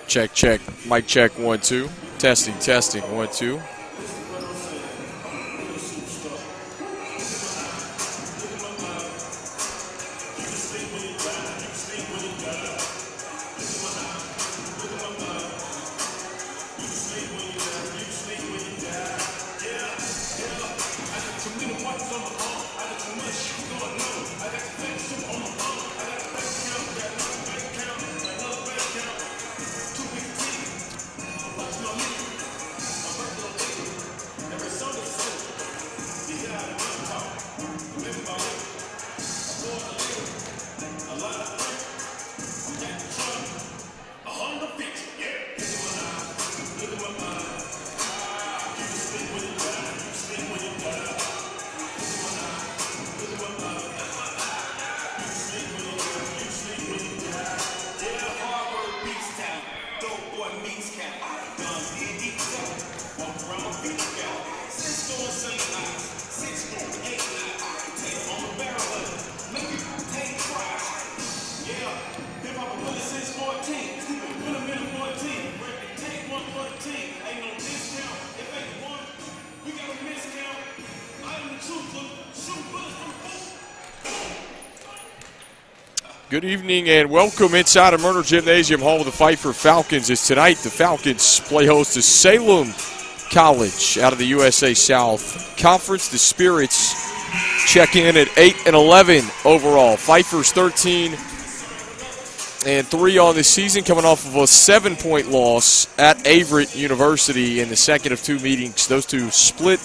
Check, check. Mic check, 1, 2. Testing, testing, 1, 2. Good evening and welcome inside of Murner Gymnasium, home of the Pfeiffer Falcons. As tonight the Falcons play host to Salem College out of the USA South Conference. The Spirits check in at 8-11 overall. Pfeiffer's 13-3 on the season, coming off of a 7-point loss at Averett University in the second of two meetings. Those two split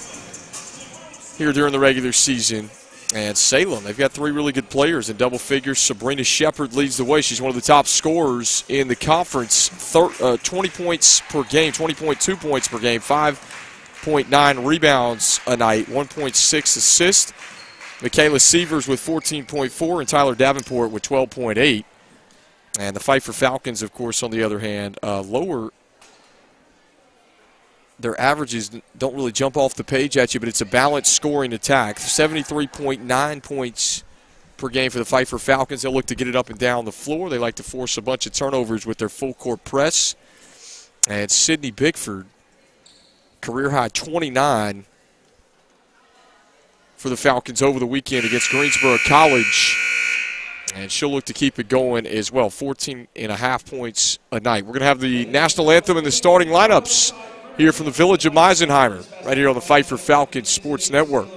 here during the regular season. And Salem, they've got three really good players in double figures. Sabrina Shepard leads the way. She's one of the top scorers in the conference. 20 points per game, 20.2 points per game, 5.9 rebounds a night, 1.6 assists. Michaela Sievers with 14.4 and Tyler Davenport with 12.8. And the Pfeiffer Falcons, of course, on the other hand, lower. Their averages don't really jump off the page at you, but it's a balanced scoring attack. 73.9 points per game for the Pfeiffer Falcons. They'll look to get it up and down the floor. They like to force a bunch of turnovers with their full-court press. And Sydney Bickford, career-high 29 for the Falcons over the weekend against Greensboro College. And she'll look to keep it going as well, 14.5 points a night. We're going to have the national anthem and the starting lineups here from the village of Meisenheimer, right here on the Pfeiffer Falcons Sports Network.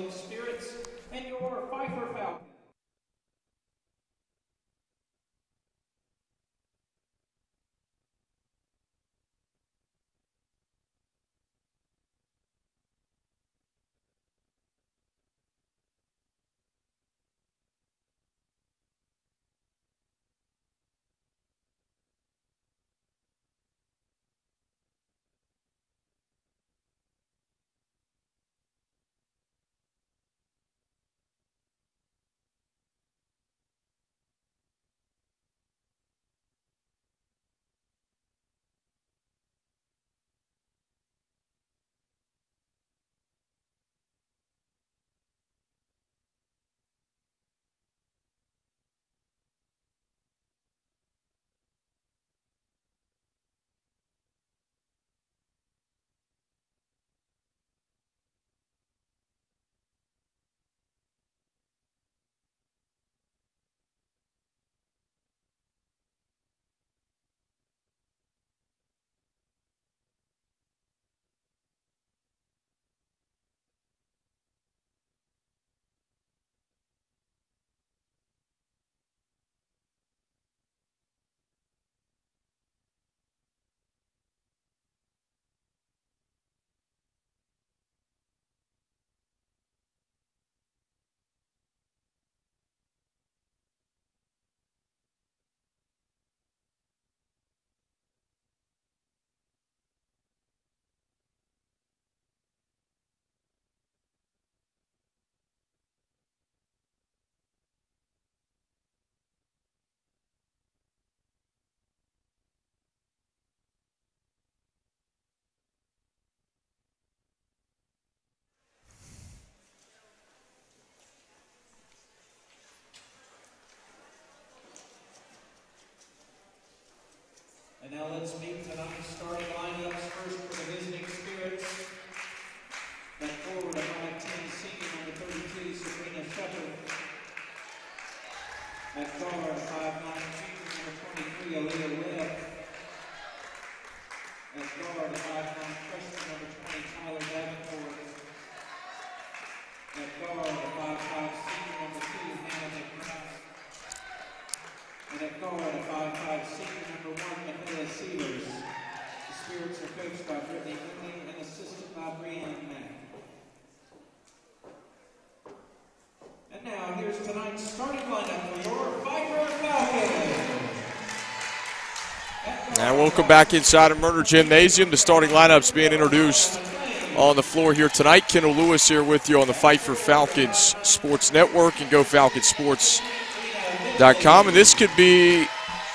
And now let's meet tonight's starting lineups. First for the visiting Spirits. At forward, a 5'10" senior, number 32, Sabrina Shepard. At guard, a 5'9" junior, number 23, Aaliyah Webb. At guard, a 5'9" freshman, number 20, Tyler Davenport. At guard, a 5'5" senior, number 2, Hannah McGrath. And at guard, a 5'5" senior, number 1, Mahalia Sealers. The Spirits are coached by Brittany Lindley and assisted by Brianne Mack. And now, here's tonight's starting lineup for your Pfeiffer Falcons. And welcome back inside of Murner Gymnasium. The starting lineup's being introduced on the floor here tonight. Kendall Lewis here with you on the Pfeiffer Falcons Sports Network and GoFalconsSports.com. And this could be a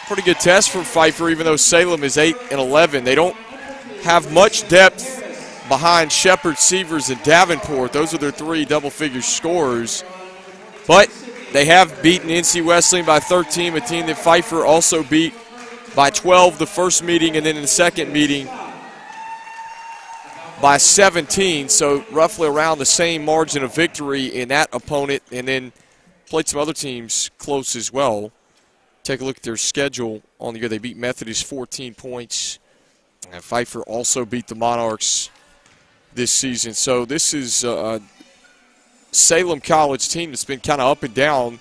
pretty good test for Pfeiffer, even though Salem is 8-11. They don't have much depth behind Shepard, Severs, and Davenport. Those are their three double-figure scorers. But they have beaten NC Wesleyan by 13, a team that Pfeiffer also beat by 12 the first meeting, and then in the second meeting by 17, so roughly around the same margin of victory in that opponent, and then played some other teams close as well. Take a look at their schedule on the year. They beat Methodist 14 points, and Pfeiffer also beat the Monarchs this season. So this is Salem College team that's been kind of up and down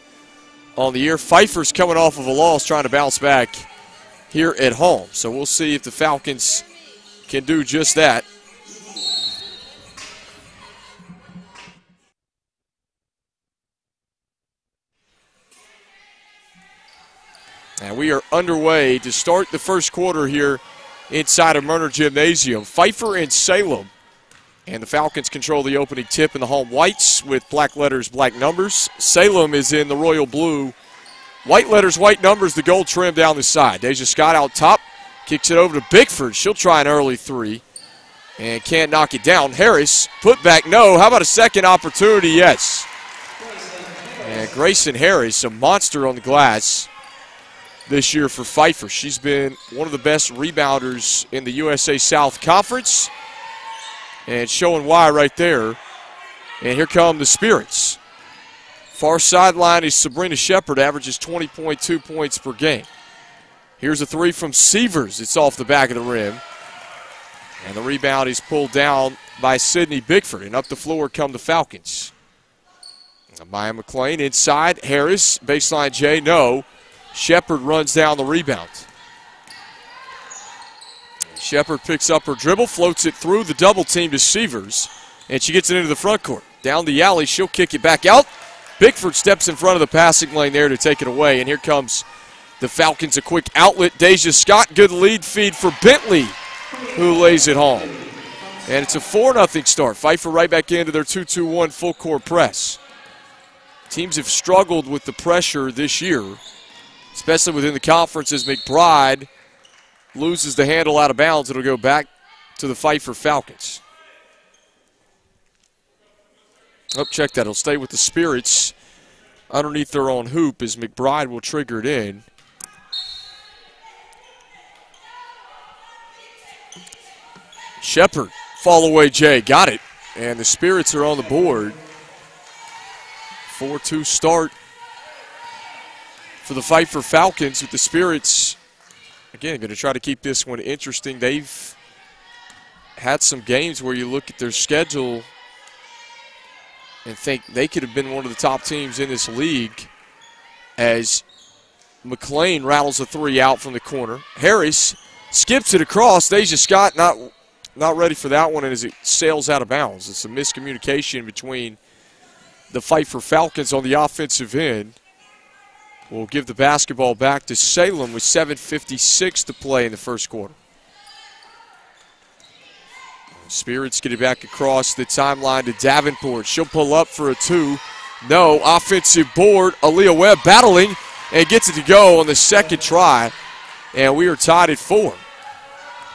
on the year. Pfeiffer's coming off of a loss, trying to bounce back here at home. So we'll see if the Falcons can do just that. And we are underway to start the first quarter here inside of Murner Gymnasium. Pfeiffer and Salem. And the Falcons control the opening tip in the home whites with black letters, black numbers. Salem is in the royal blue. White letters, white numbers, the gold trim down the side. Deja Scott out top, kicks it over to Bickford. She'll try an early three and can't knock it down. Harris, put back, no. How about a second opportunity? Yes. And Grayson Harris, a monster on the glass this year for Pfeiffer. She's been one of the best rebounders in the USA South Conference. And showing why right there. And here come the Spirits. Far sideline is Sabrina Shepard, averages 20.2 points per game. Here's a three from Severs. It's off the back of the rim. And the rebound is pulled down by Sydney Bickford. And up the floor come the Falcons. Maya McClain inside. Harris, baseline J, no. Shepard runs down the rebound. Shepard picks up her dribble, floats it through the double team to Severs, and she gets it into the front court. Down the alley, she'll kick it back out. Bickford steps in front of the passing lane there to take it away, and here comes the Falcons, a quick outlet. Deja Scott, good lead feed for Bentley, who lays it home. And it's a 4-0 start. Pfeiffer right back into their 2-2-1 full court press. Teams have struggled with the pressure this year, especially within the conference as McBride loses the handle out of bounds. It'll go back to the Pfeiffer Falcons. Oh, check that. It'll stay with the Spirits underneath their own hoop as McBride will trigger it in. Shepard, fall away Jay, got it. And the Spirits are on the board. 4-2 start for the Pfeiffer Falcons with the Spirits. Again, going to try to keep this one interesting. They've had some games where you look at their schedule and think they could have been one of the top teams in this league as McClain rattles a three out from the corner. Harris skips it across. Deja Scott not ready for that one, and as it sails out of bounds. It's a miscommunication between the Pfeiffer Falcons on the offensive end. We'll give the basketball back to Salem with 7:56 to play in the first quarter. Spirits get it back across the timeline to Davenport. She'll pull up for a two. No. Offensive board. Aaliyah Webb battling and gets it to go on the second try. And we are tied at 4.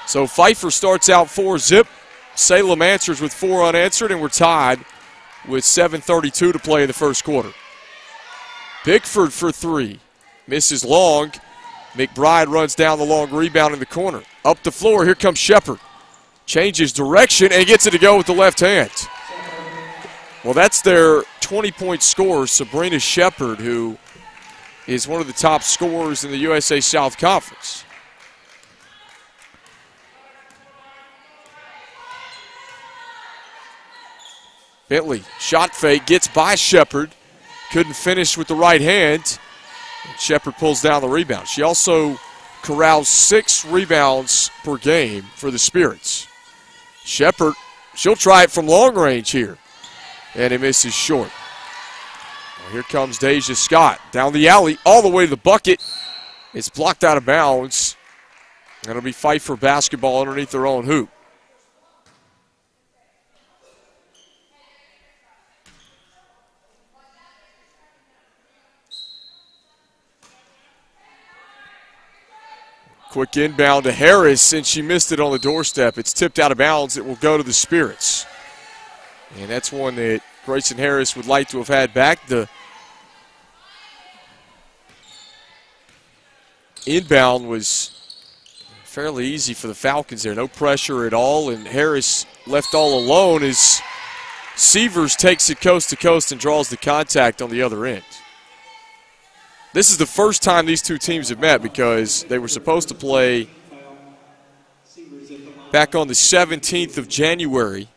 So Pfeiffer starts out 4-zip. Salem answers with 4 unanswered, and we're tied with 7:32 to play in the first quarter. Bickford for 3. Misses long. McBride runs down the long rebound in the corner. Up the floor, here comes Shepard. Changes direction and gets it to go with the left hand. Well, that's their 20-point scorer, Sabrina Shepard, who is one of the top scorers in the USA South Conference. Bentley, shot fake, gets by Shepard. Couldn't finish with the right hand. Shepard pulls down the rebound. She also corrals 6 rebounds per game for the Spirits. Shepard, she'll try it from long range here. And it misses short. Well, here comes Deja Scott. Down the alley, all the way to the bucket. It's blocked out of bounds. And it'll be Pfeiffer basketball underneath their own hoop. Quick inbound to Harris, and she missed it on the doorstep. It's tipped out of bounds. It will go to the Spirits. And that's one that Grayson Harris would like to have had back. The inbound was fairly easy for the Falcons there. No pressure at all, and Harris left all alone as Sievers takes it coast to coast and draws the contact on the other end. This is the first time these two teams have met because they were supposed to play back on the 17th of January.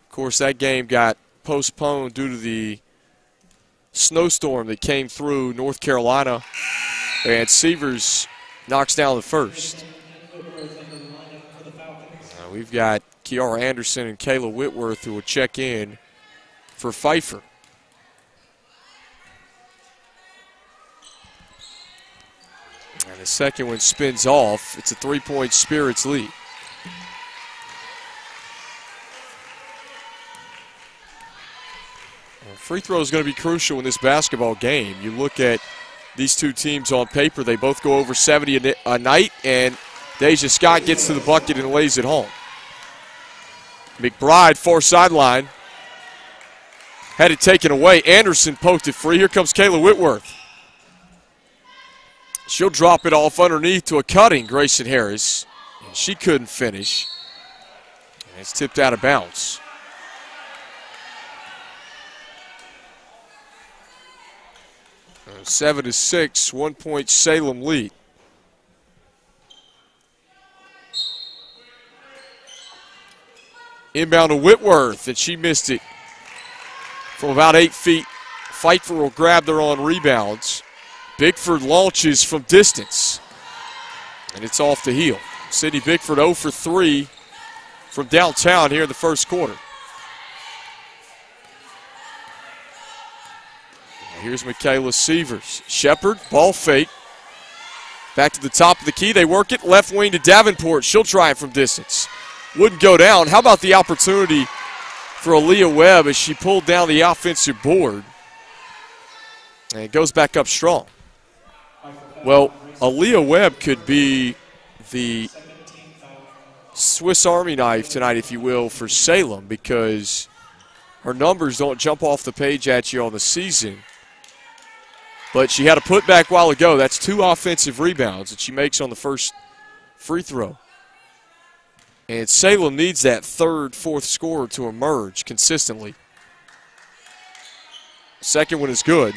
Of course, that game got postponed due to the snowstorm that came through North Carolina, and Sievers knocks down the first. We've got Kiara Anderson and Kayla Whitworth who will check in for Pfeiffer. And the second one spins off. It's a 3-point Spirits lead. Free throw is going to be crucial in this basketball game. You look at these two teams on paper, they both go over 70 a night, and Deja Scott gets to the bucket and lays it home. McBride, far sideline, had it taken away. Anderson poked it free. Here comes Kayla Whitworth. She'll drop it off underneath to a cutting Grayson Harris. And she couldn't finish. And it's tipped out of bounds. Uh, 7-6, 1-point Salem lead. Inbound to Whitworth, and she missed it from about 8 feet. Pfeiffer will grab there on rebounds. Bickford launches from distance, and it's off the heel. Sydney Bickford 0 for 3 from downtown here in the first quarter. Here's Michaela Sievers. Shepard, ball fake. Back to the top of the key. They work it. Left wing to Davenport. She'll try it from distance. Wouldn't go down. How about the opportunity for Aaliyah Webb as she pulled down the offensive board? And it goes back up strong. Well, Aaliyah Webb could be the Swiss Army knife tonight, if you will, for Salem, because her numbers don't jump off the page at you on the season. But she had a putback a while ago. That's 2 offensive rebounds that she makes on the first free throw. And Salem needs that third, fourth scorer to emerge consistently. Second one is good.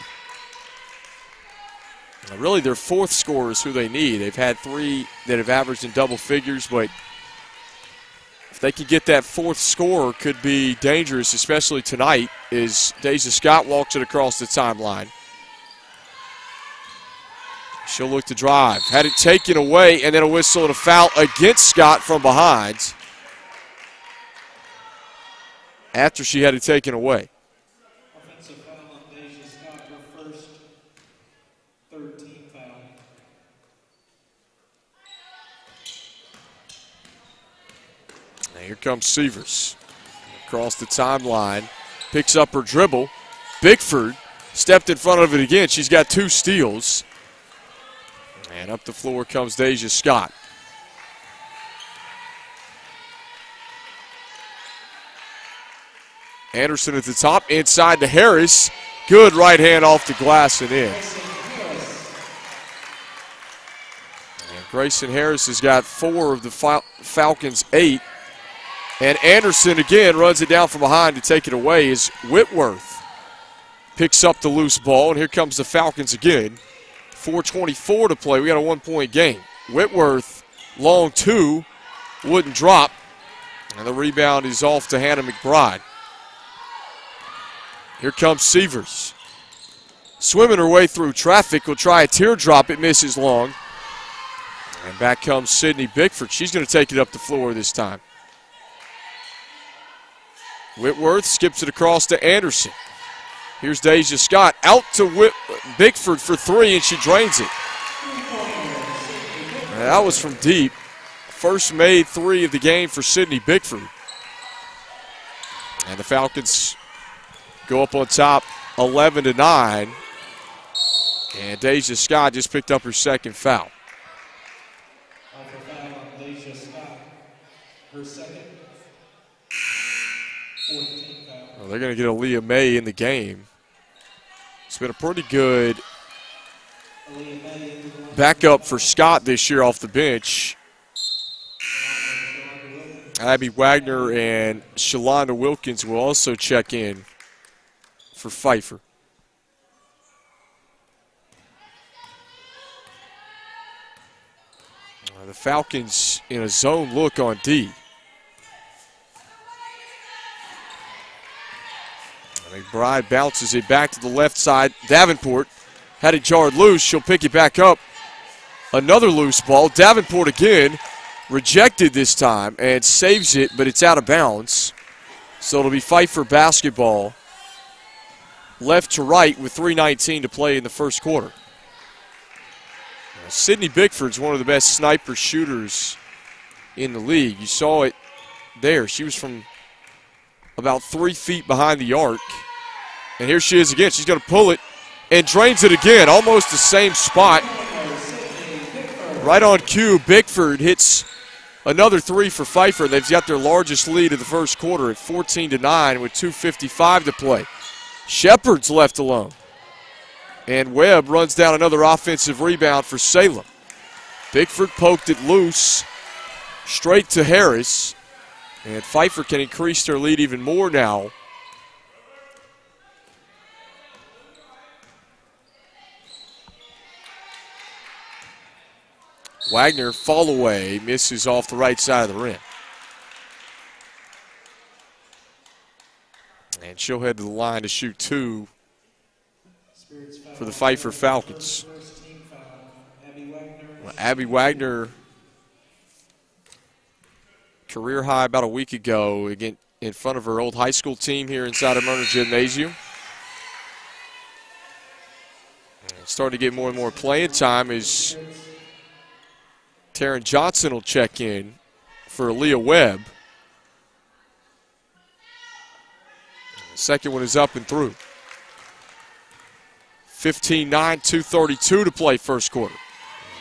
Now, really, their fourth scorer is who they need. They've had 3 that have averaged in double figures, but if they can get that fourth scorer, could be dangerous, especially tonight, as Deja Scott walks it across the timeline. She'll look to drive. Had it taken away, and then a whistle and a foul against Scott from behind after she had it taken away. Offensive foul on Deja Scott, her first, 13 foul. Now here comes Sievers. Across the timeline, picks up her dribble. Bickford stepped in front of it again. She's got 2 steals. And up the floor comes Deja Scott. Anderson at the top, inside to Harris. Good right hand off the glass and in. And Grayson Harris has got 4 of the Falcons' 8. And Anderson again runs it down from behind to take it away as Whitworth picks up the loose ball. And here comes the Falcons again. 4:24 to play. We got a 1-point game. Whitworth, long 2, wouldn't drop. And the rebound is off to Hannah McBride. Here comes Severs. Swimming her way through traffic. Will try a teardrop. It misses long. And back comes Sydney Bickford. She's going to take it up the floor this time. Whitworth skips it across to Anderson. Here's Deja Scott. Out to Bickford for 3, and she drains it. And that was from deep. First made 3 of the game for Sydney Bickford. And the Falcons go up on top 11-9. And Deja Scott just picked up her second foul. Deja Scott, her second. 14th foul. Well, they're going to get Aaliyah May in the game. It's been a pretty good backup for Scott this year off the bench. Abby Wagner and Shalonda Wilkins will also check in for Pfeiffer. The Falcons in a zone look on D. McBride bounces it back to the left side. Davenport had it jarred loose. She'll pick it back up. Another loose ball. Davenport again rejected this time and saves it, but it's out of bounds. So it'll be Pfeiffer basketball. Left to right with 3:19 to play in the first quarter. Sydney Bickford's one of the best sniper shooters in the league. You saw it there. She was from about 3 feet behind the arc. And here she is again. She's going to pull it and drains it again. Almost the same spot. Right on cue, Bickford hits another 3 for Pfeiffer. They've got their largest lead of the first quarter at 14-9 with 2:55 to play. Shepard's left alone. And Webb runs down another offensive rebound for Salem. Bickford poked it loose, straight to Harris. And Pfeiffer can increase their lead even more now. Wagner, fall away, misses off the right side of the rim. And she'll head to the line to shoot 2 for the Pfeiffer Falcons. Well, Abby Wagner, career high about a week ago, again in front of her old high school team here inside of Murner Gymnasium. And starting to get more and more playing time as Taryn Johnson will check in for Aaliyah Webb. The second one is up and through. 15-9, 2:32 to play first quarter.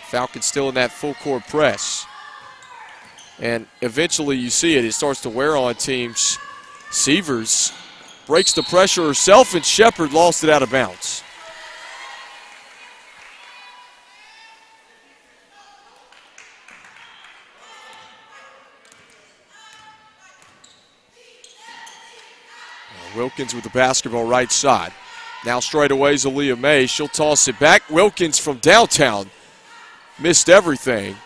Falcons still in that full court press. And eventually you see it. It starts to wear on teams. Severs breaks the pressure herself, and Shepard lost it out of bounds. Wilkins with the basketball right side. Now straightaways Aaliyah May. She'll toss it back. Wilkins from downtown missed everything.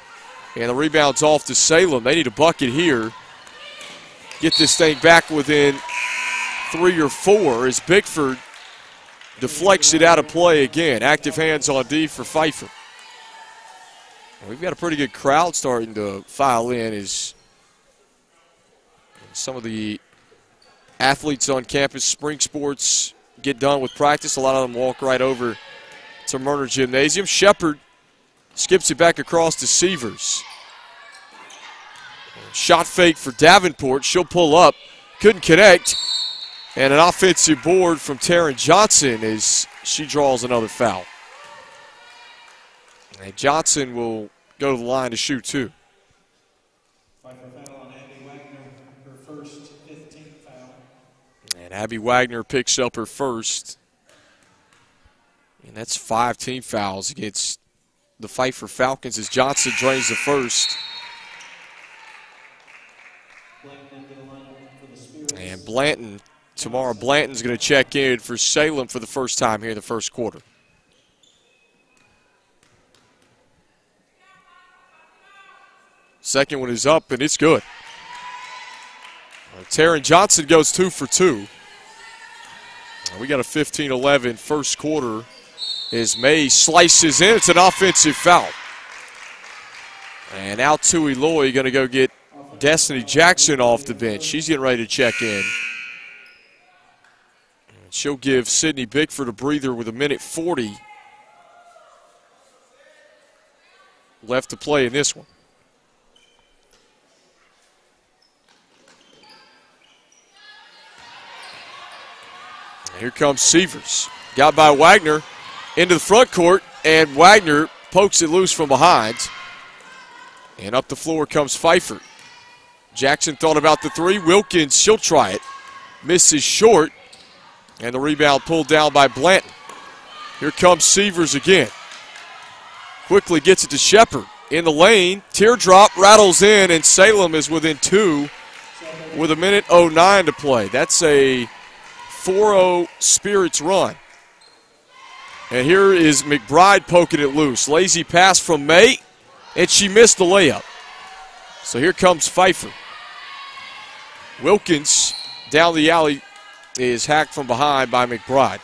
And the rebound's off to Salem. They need a bucket here. Get this thing back within 3 or 4 as Bickford deflects it out of play again. Active hands on D for Pfeiffer. We've got a pretty good crowd starting to file in as some of the athletes on campus, spring sports, get done with practice. A lot of them walk right over to Murner Gymnasium. Shepard skips it back across to Severs. Shot fake for Davenport. She'll pull up. Couldn't connect. And an offensive board from Taryn Johnson as she draws another foul. And Johnson will go to the line to shoot 2. And Abby Wagner picks up her first. And that's 5 team fouls against the Pfeiffer Falcons as Johnson drains the first. And Blanton, Tamara Blanton's going to check in for Salem for the first time here in the first quarter. Second one is up, and it's good. Taryn Johnson goes 2 for 2. We got a 15-11 first quarter as May slices in. It's an offensive foul. And now Tui Loy going to go get Destiny Jackson off the bench. She's getting ready to check in. She'll give Sydney Bickford a breather with 1:40 left to play in this one. Here comes Severs. Got by Wagner into the front court, and Wagner pokes it loose from behind. And up the floor comes Pfeiffer. Jackson thought about the three. Wilkins, she'll try it. Misses short, and the rebound pulled down by Blanton. Here comes Severs again. Quickly gets it to Shepard. In the lane, teardrop rattles in, and Salem is within 2 with 1:09 to play. That's a 4-0 Spirits run. And here is McBride poking it loose. Lazy pass from May, and she missed the layup. So here comes Pfeiffer. Wilkins down the alley is hacked from behind by McBride.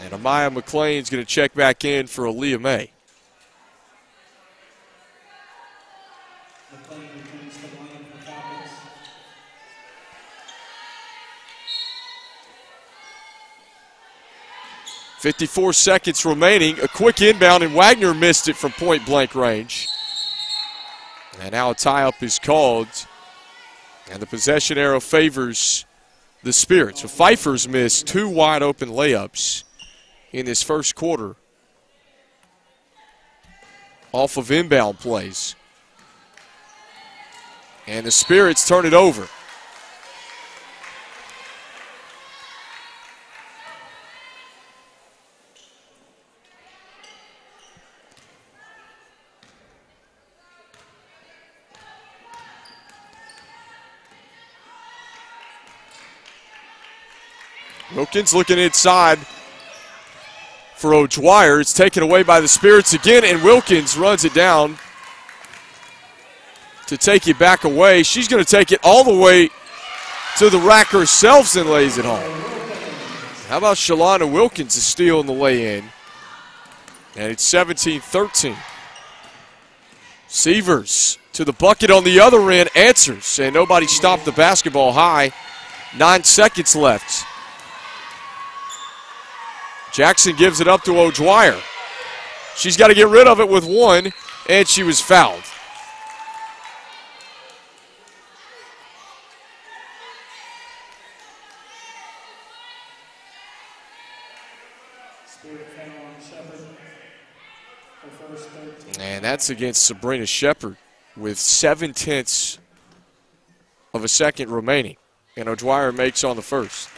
And Amaya McLean's going to check back in for Aaliyah May. 54 seconds remaining. A quick inbound, and Wagner missed it from point-blank range. And now a tie-up is called, and the possession arrow favors the Spirits. So Pfeiffer's missed 2 wide-open layups in this first quarter off of inbound plays. And the Spirits turn it over. Wilkins looking inside for O'Dwyer. It's taken away by the Spirits again, and Wilkins runs it down to take it back away. She's going to take it all the way to the rack herself and lays it home. How about Shalana Wilkins is stealing the lay-in? And it's 17-13. Severs to the bucket on the other end, answers, and nobody stopped the basketball high. 9 seconds left. Jackson gives it up to O'Dwyer. She's got to get rid of it with 1, and she was fouled. And that's against Sabrina Shepard with 0.7 of a second remaining. And O'Dwyer makes on the first.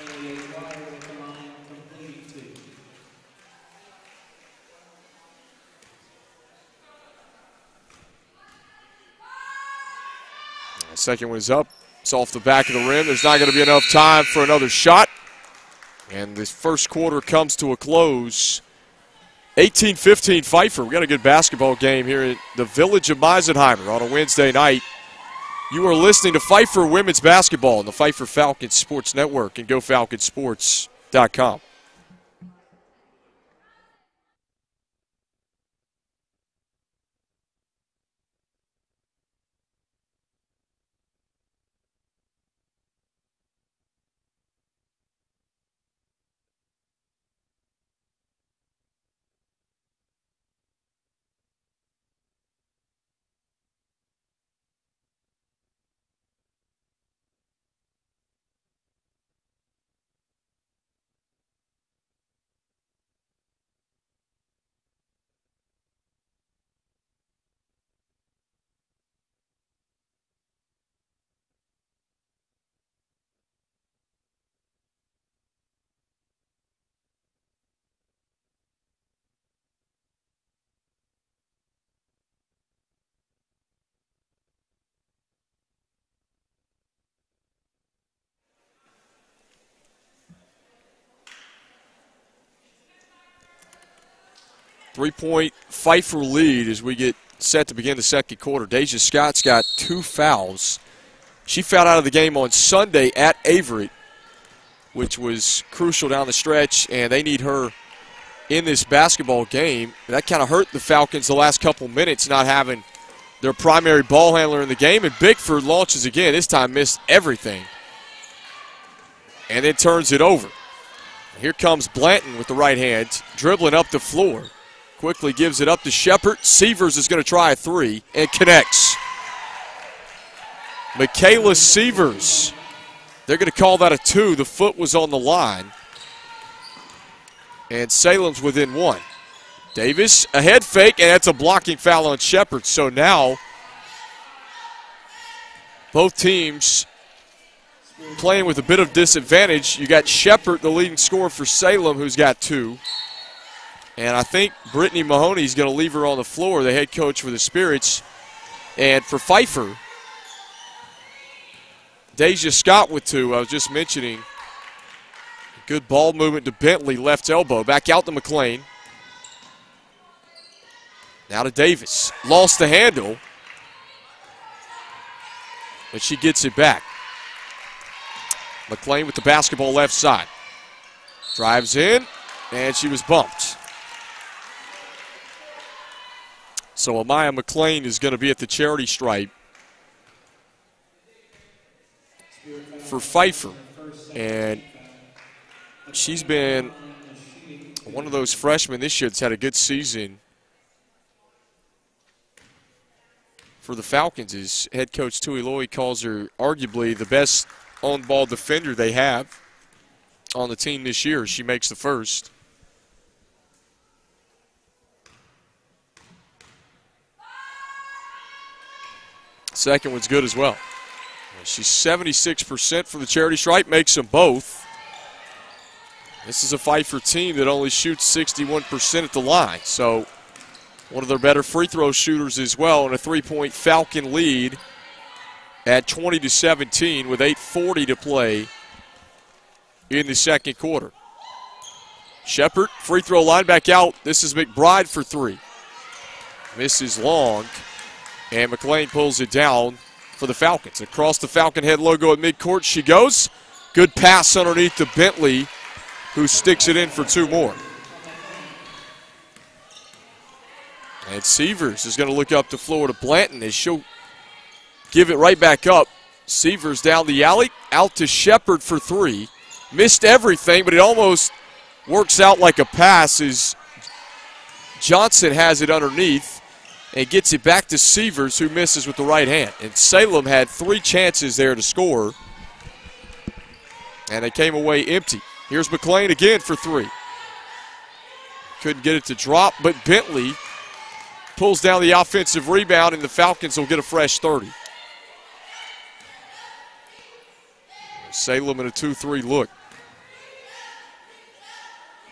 The second one is up. It's off the back of the rim. There's not going to be enough time for another shot. And this first quarter comes to a close. 18-15 Pfeiffer. We got a good basketball game here in the village of Meisenheimer on a Wednesday night. You are listening to Pfeiffer Women's Basketball on the Pfeiffer Falcons Sports Network and GoFalconsSports.com. 3-point Pfeiffer lead as we get set to begin the second quarter. Deja Scott's got 2 fouls. She fouled out of the game on Sunday at Averett, which was crucial down the stretch, and they need her in this basketball game. That kind of hurt the Falcons the last couple minutes, not having their primary ball handler in the game. And Bickford launches again, this time missed everything, and then turns it over. Here comes Blanton with the right hand, dribbling up the floor. Quickly gives it up to Shepard. Severs is going to try a 3 and connects. Michaela Severs. They're going to call that a 2. The foot was on the line. And Salem's within 1. Davis, a head fake, and that's a blocking foul on Shepard. So now both teams playing with a bit of disadvantage. You got Shepard, the leading scorer for Salem, who's got 2. And I think Brittany Mahoney's going to leave her on the floor, the head coach for the Spirits. And for Pfeiffer, Deja Scott with 2. I was just mentioning. Good ball movement to Bentley, left elbow. Back out to McLean. Now to Davis. Lost the handle. But she gets it back. McLean with the basketball left side. Drives in, and she was bumped. So Amaya McLean is going to be at the charity stripe for Pfeiffer. And she's been one of those freshmen this year that's had a good season for the Falcons. As head coach Tui Loy calls her arguably the best on-ball defender they have on the team this year. She makes the first. Second one's good as well. She's 76% for the charity stripe, makes them both. This is a Pfeiffer team that only shoots 61% at the line. So one of their better free throw shooters as well, and a 3-point Falcon lead at 20-17 with 8:40 to play in the second quarter. Shepard, free throw line back out. This is McBride for 3. Misses long, and McLean pulls it down for the Falcons. Across the Falcon head logo at midcourt she goes. Good pass underneath to Bentley, who sticks it in for 2 more. And Severs is going to look up the floor to Blanton as she'll give it right back up. Severs down the alley, out to Shepard for 3. Missed everything, but it almost works out like a pass as Johnson has it underneath and gets it back to Severs, who misses with the right hand. And Salem had 3 chances there to score, and they came away empty. Here's McLean again for 3. Couldn't get it to drop, but Bentley pulls down the offensive rebound, and the Falcons will get a fresh 30. Salem in a 2-3 look.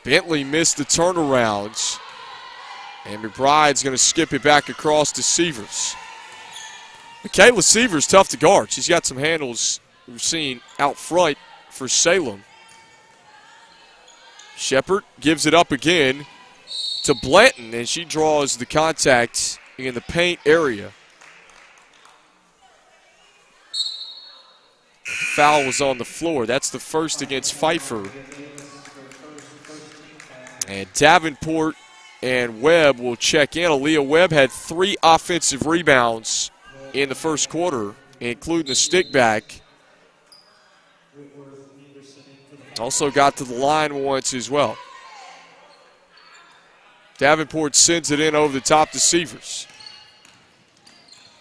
Bentley missed the turnarounds, and McBride's going to skip it back across to Severs. Michaela Severs, tough to guard. She's got some handles we've seen out front for Salem. Shepard gives it up again to Blanton, and she draws the contact in the paint area. The foul was on the floor. That's the first against Pfeiffer. And Davenport and Webb will check in. Aaliyah Webb had 3 offensive rebounds in the first quarter, including the stick back. Also got to the line once as well. Davenport sends it in over the top to Severs.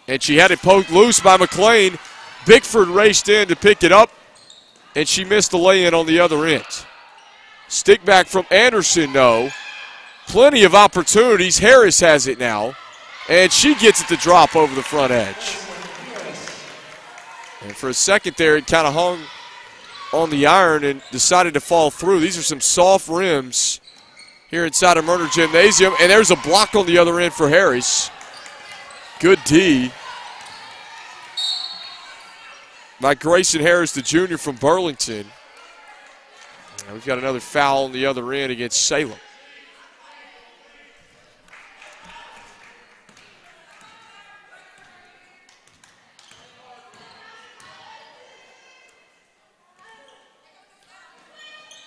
And she had it poked loose by McLean. Bickford raced in to pick it up, and she missed the lay-in on the other end. Stick back from Anderson, no. Plenty of opportunities. Harris has it now, and she gets it to drop over the front edge. And for a second there, it kind of hung on the iron and decided to fall through. These are some soft rims here inside of Murner Gymnasium, and there's a block on the other end for Harris. Good D by Grayson Harris, the junior from Burlington. And we've got another foul on the other end against Salem.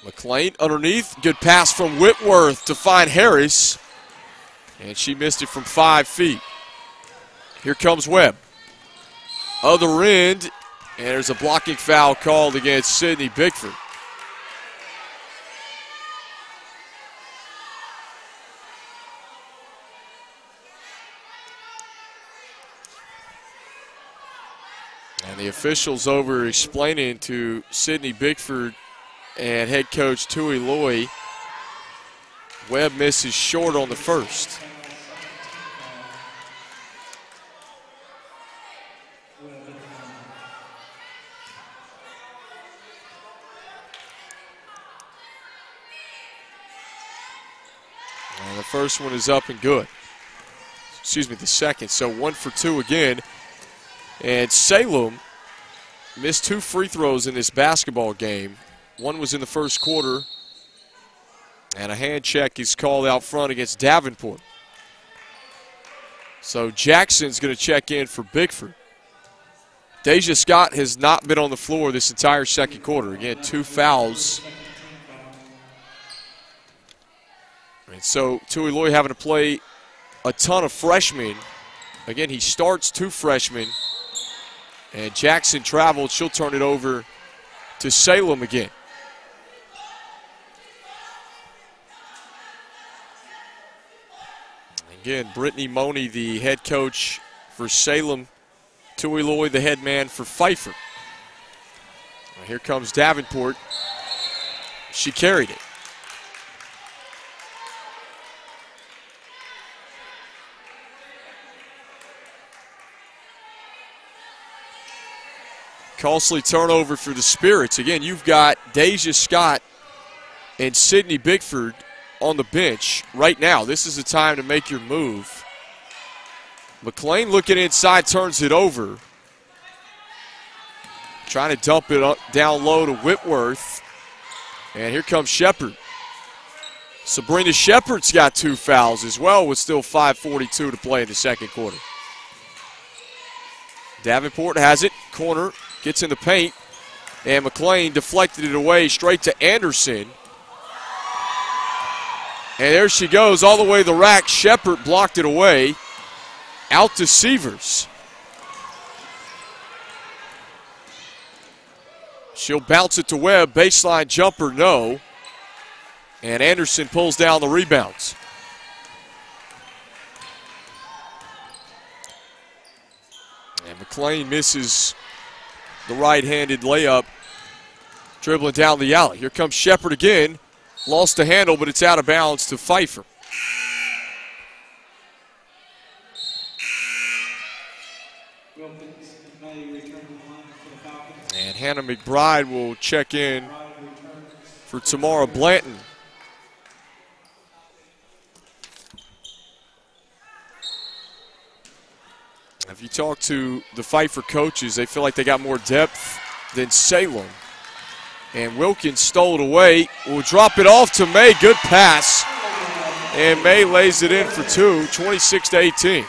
McLean underneath. Good pass from Whitworth to find Harris. And she missed it from 5 feet. Here comes Webb. Other end. And there's a blocking foul called against Sydney Bickford. And the officials over explaining to Sydney Bickford and head coach Tui Loy, Webb misses short on the first. And the first one is up and good. Excuse me, the second. So 1 for 2 again. And Salem missed 2 free throws in this basketball game. One was in the first quarter. And a hand check is called out front against Davenport. So Jackson's going to check in for Bickford. Deja Scott has not been on the floor this entire second quarter. Again, 2 fouls. And so Tui Loy having to play a ton of freshmen. Again, he starts 2 freshmen. And Jackson traveled. She'll turn it over to Salem again. Again, Brittany Money, the head coach for Salem. Tui Loy, the head man for Pfeiffer. Well, here comes Davenport. She carried it. Costly turnover for the Spirits. Again, you've got Deja Scott and Sydney Bickford on the bench right now. This is the time to make your move. McLean looking inside, turns it over. Trying to dump it up, down low to Whitworth. And here comes Shepard. Sabrina Shepard's got 2 fouls as well with still 5:42 to play in the second quarter. Davenport has it, corner. Gets in the paint, and McLean deflected it away straight to Anderson. And there she goes all the way to the rack. Shepard blocked it away. Out to Sievers. She'll bounce it to Webb. Baseline jumper, no. And Anderson pulls down the rebounds. And McLean misses the right-handed layup, dribbling down the alley. Here comes Shepard again. Lost the handle, but it's out of bounds to Pfeiffer. And Hannah McBride will check in for Tamara Blanton. If you talk to the Pfeiffer coaches, they feel like they got more depth than Salem. And Wilkins stole it away. Will drop it off to May. Good pass. And May lays it in for 2, 26-18.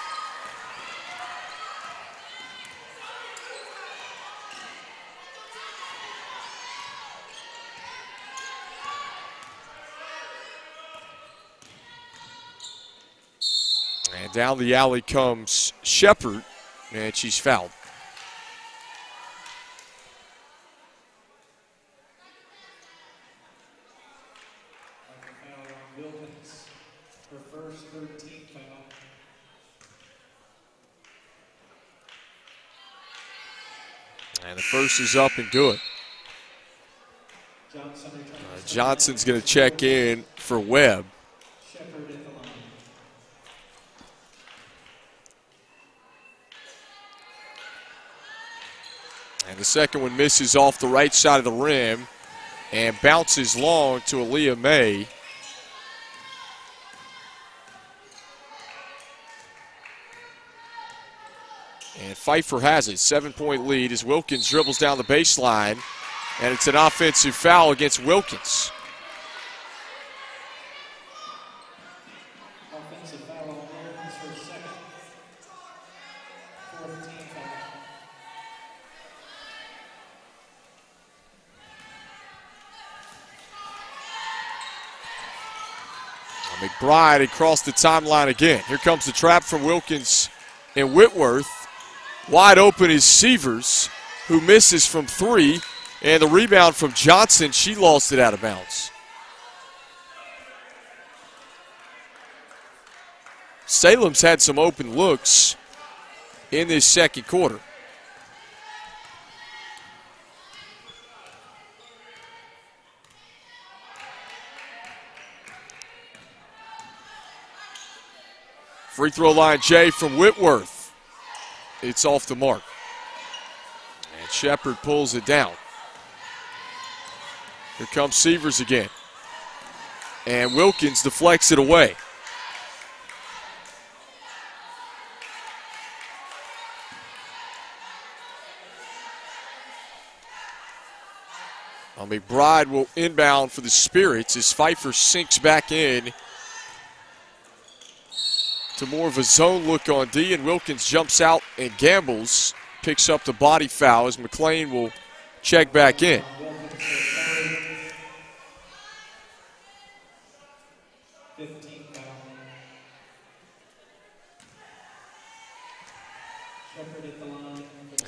And down the alley comes Shepard. And she's fouled. And the first is up and good. Johnson's going to check in for Webb. And the second one misses off the right side of the rim and bounces long to Aaliyah May. And Pfeiffer has it, 7-point lead as Wilkins dribbles down the baseline, and it's an offensive foul against Wilkins. Offensive foul on Wilkins for a second. 14 foul. McBride across the timeline again. Here comes the trap from Wilkins and Whitworth. Wide open is Severs, who misses from 3. And the rebound from Johnson, she lost it out of bounds. Salem's had some open looks in this second quarter. Free throw line, Jay from Whitworth. It's off the mark. And Shepard pulls it down. Here comes Severs again. And Wilkins deflects it away. McBride will inbound for the Spirits as Pfeiffer sinks back in to more of a zone look on D, and Wilkins jumps out and gambles, picks up the body foul as McLean will check back in.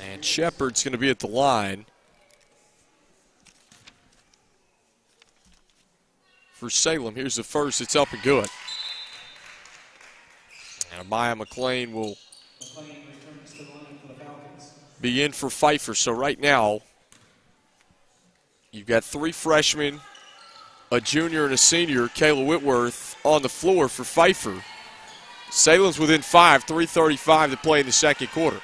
And Shepard's going to be at the line for Salem. Here's the first. It's up and good. And Amaya McLean will be in for Pfeiffer. So right now, you've got 3 freshmen, a junior and a senior, Kayla Whitworth, on the floor for Pfeiffer. Salem's within 5, 3:35 to play in the second quarter.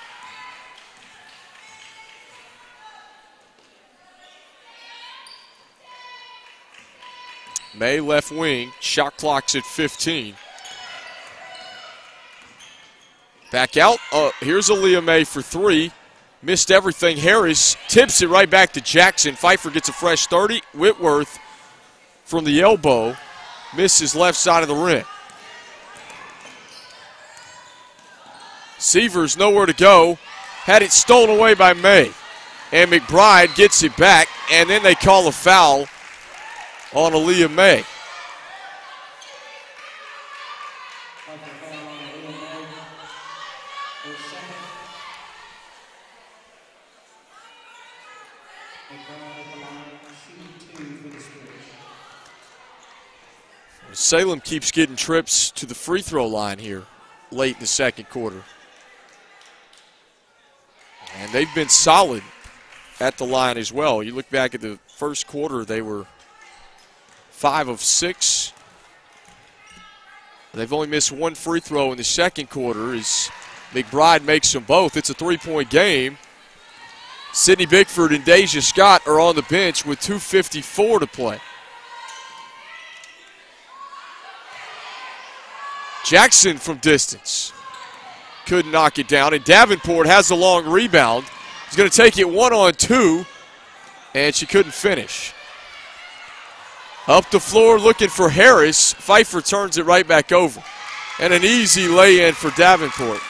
May left wing, shot clock's at 15. Back out, here's Aaliyah May for 3. Missed everything. Harris tips it right back to Jackson. Pfeiffer gets a fresh 30. Whitworth from the elbow misses left side of the rim. Severs nowhere to go. Had it stolen away by May. And McBride gets it back, and then they call a foul on Aaliyah May. Salem keeps getting trips to the free throw line here late in the second quarter. And they've been solid at the line as well. You look back at the first quarter, they were 5 of 6. They've only missed 1 free throw in the second quarter as McBride makes them both. It's a 3-point game. Sydney Bickford and Deja Scott are on the bench with 2:54 to play. Jackson from distance couldn't knock it down, and Davenport has the long rebound. He's going to take it 1-on-2, and she couldn't finish. Up the floor looking for Harris. Pfeiffer turns it right back over. And an easy lay-in for Davenport.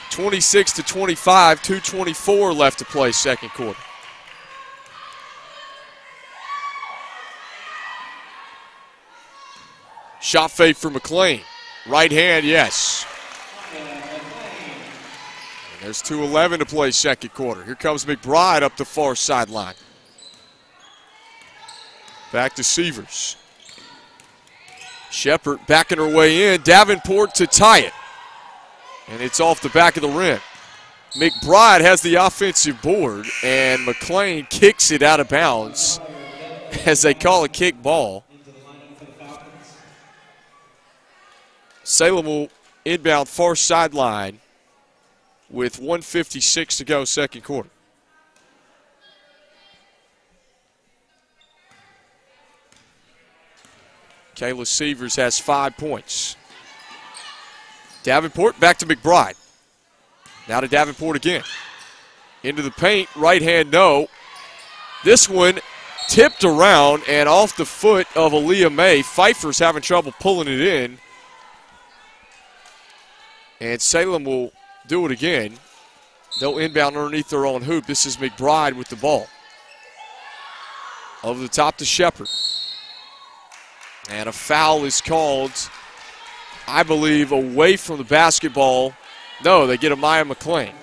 26-25, 2:24 left to play second quarter. Shot fake for McLean. Right hand, yes. And there's 2:11 to play second quarter. Here comes McBride up the far sideline. Back to Severs. Shepard backing her way in. Davenport to tie it. And it's off the back of the rim. McBride has the offensive board, and McLean kicks it out of bounds as they call a kick ball. Salem will inbound far sideline with 1:56 to go second quarter. Kayla Severs has 5 points. Davenport back to McBride. Now to Davenport again. Into the paint, right hand no. This one tipped around and off the foot of Aaliyah May. Pfeiffer's having trouble pulling it in. And Salem will do it again. They'll inbound underneath their own hoop. This is McBride with the ball. Over the top to Shepard. And a foul is called, I believe, away from the basketball. No, they get a Maya McClain.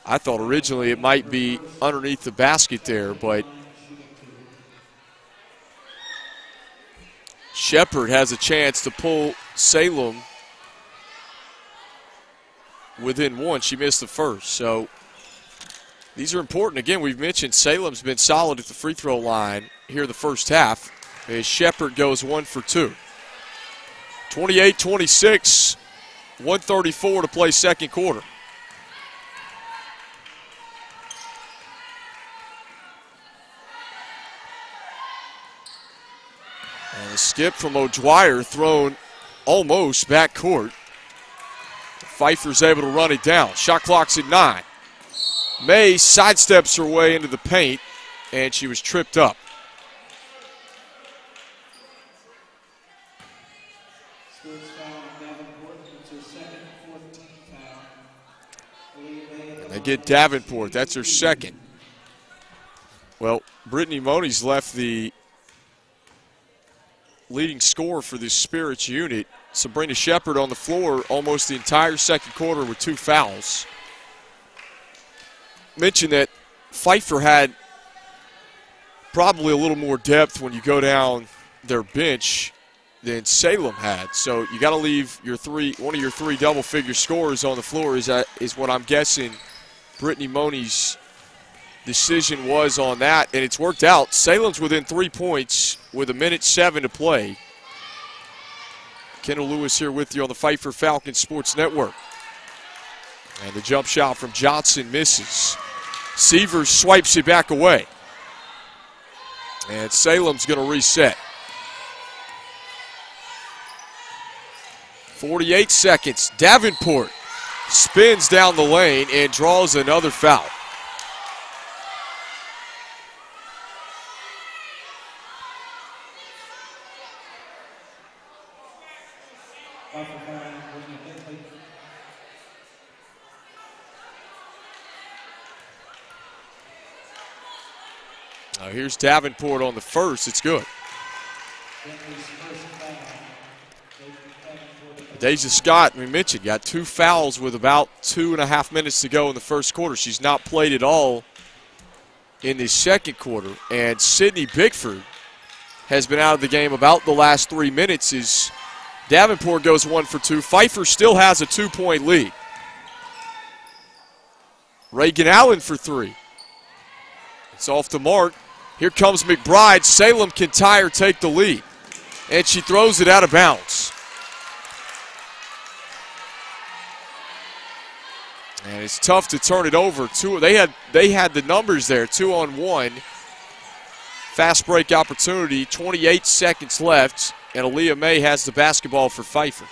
I thought originally it might be underneath the basket there, but Shepard has a chance to pull Salem within one. She missed the first, so these are important. Again, we've mentioned Salem's been solid at the free throw line here in the first half as Shepard goes 1 for 2. 28-26, 1:34 to play second quarter. And a skip from O'Dwyer thrown almost back court. Pfeiffer's able to run it down. Shot clock's at 9. May sidesteps her way into the paint, and she was tripped up. And they get Davenport. That's her second. Well, Brittany Money's left the leading scorer for this Spirits unit. Sabrina Shepard on the floor almost the entire second quarter with 2 fouls. Mentioned that Pfeiffer had probably a little more depth when you go down their bench than Salem had. So you got to leave your one of your 3 double-figure scorers on the floor is what I'm guessing Brittany Money's decision was on that, and it's worked out. Salem's within 3 points with 1:07 to play. Kendall Lewis here with you on the Pfeiffer Falcons Sports Network. And the jump shot from Johnson misses. Severs swipes it back away. And Salem's going to reset. 48 seconds. Davenport spins down the lane and draws another foul. Now here's Davenport on the first. It's good. Deja Scott, we mentioned, got 2 fouls with about 2.5 minutes to go in the first quarter. She's not played at all in the second quarter. And Sydney Bickford has been out of the game about the last 3 minutes as Davenport goes 1 for 2. Pfeiffer still has a 2-point lead. Reagan Allen for 3. It's off the mark. Here comes McBride. Salem can tie or take the lead. And she throws it out of bounds. And it's tough to turn it over. They had the numbers there, 2-on-1. Fast break opportunity, 28 seconds left, and Aaliyah May has the basketball for Pfeiffer.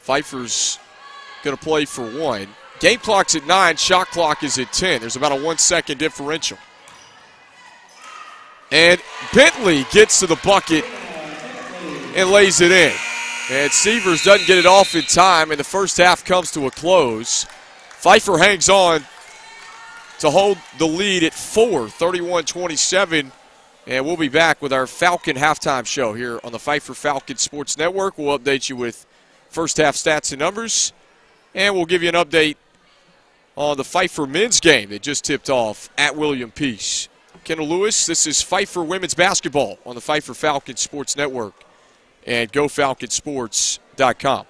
Pfeiffer's going to play for 1. Game clock's at 9, shot clock is at 10. There's about a 1-second differential. And Bentley gets to the bucket and lays it in. And Severs doesn't get it off in time, and the first half comes to a close. Pfeiffer hangs on to hold the lead at 4, 31-27. And we'll be back with our Falcon halftime show here on the Pfeiffer Falcon Sports Network. We'll update you with first half stats and numbers, and we'll give you an update on the Pfeiffer men's game that just tipped off at William Peace. Kendall Lewis, this is Pfeiffer women's basketball on the Pfeiffer Falcon Sports Network and GoFalconSports.com.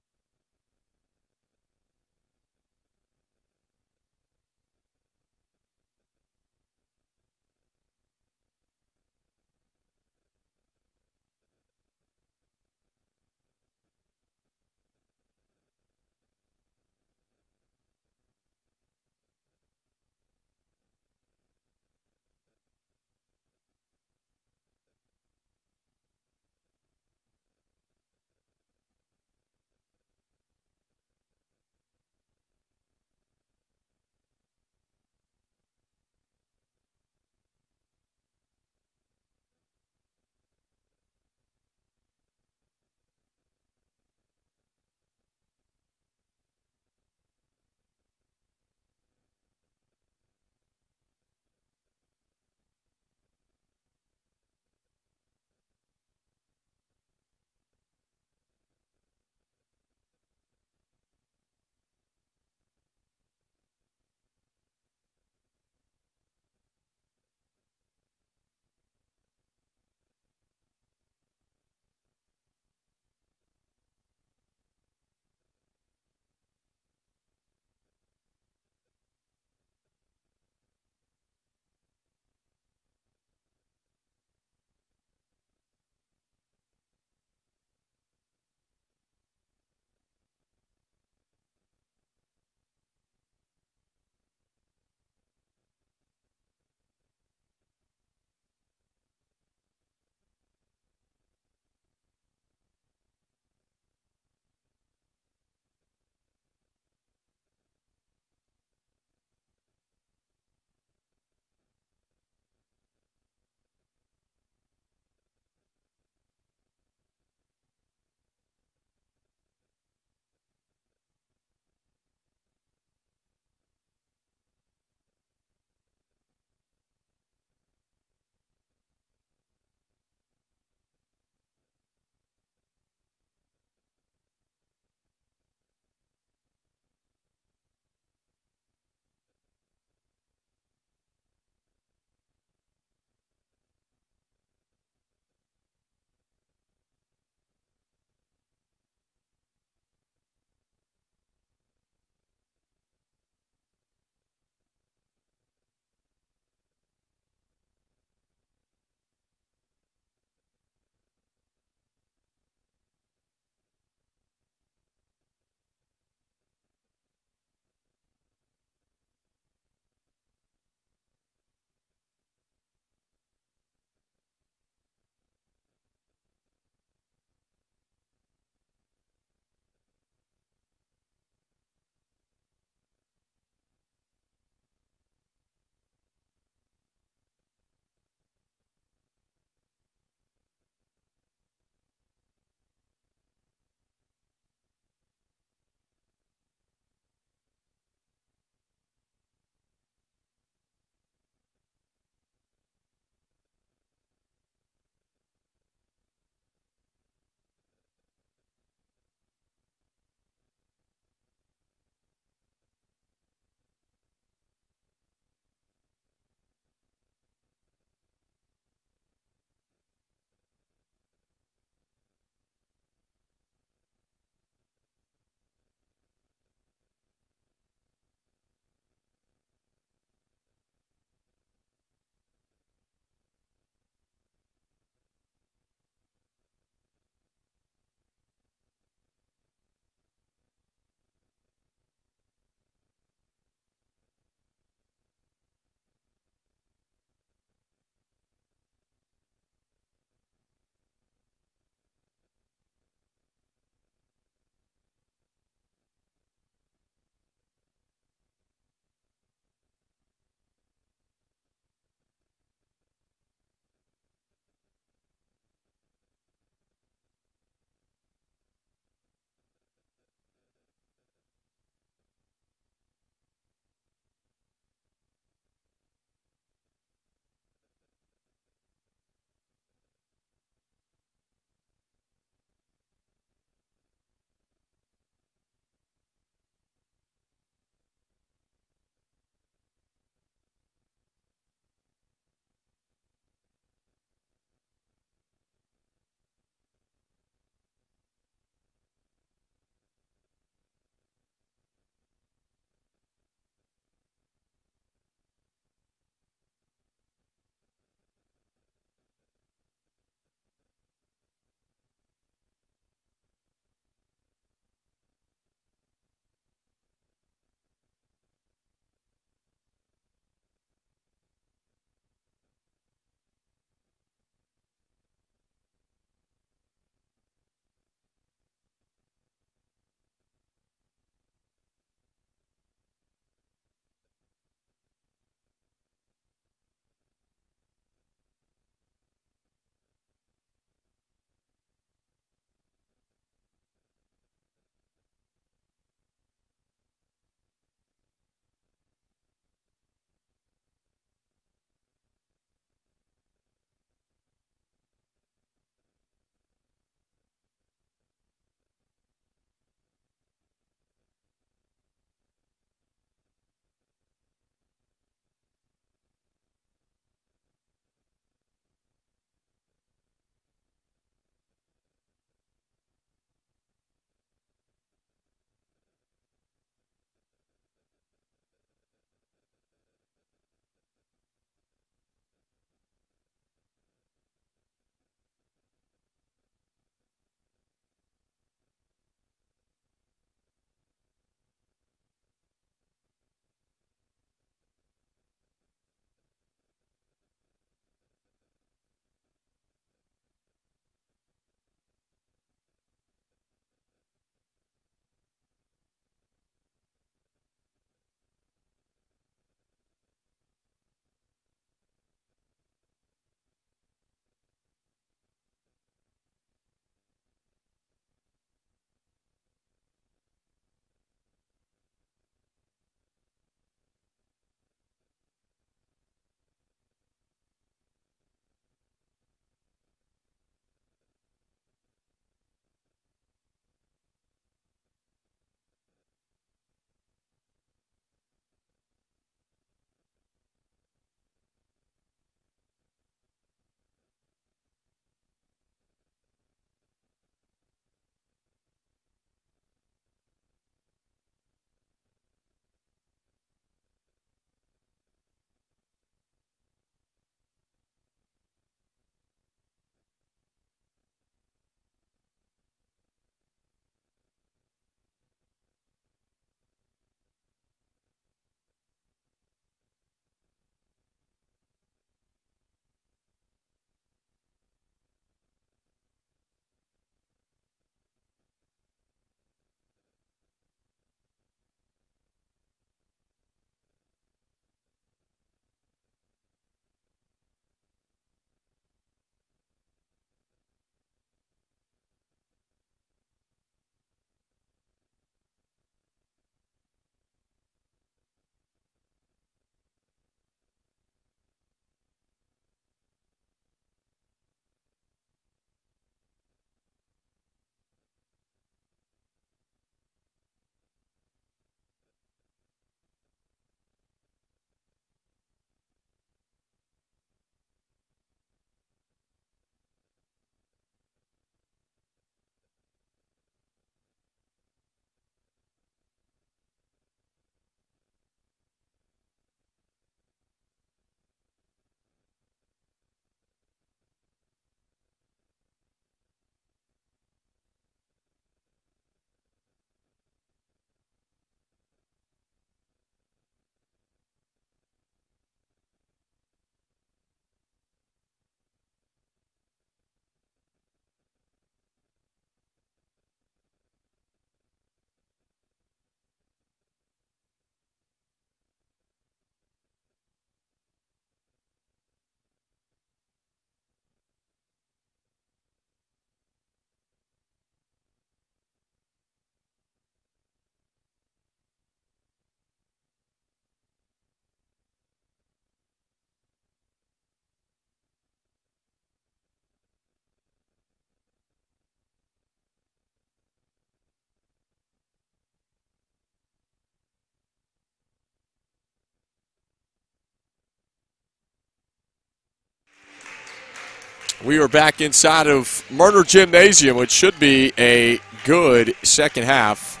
We are back inside of Murner Gymnasium, which should be a good second half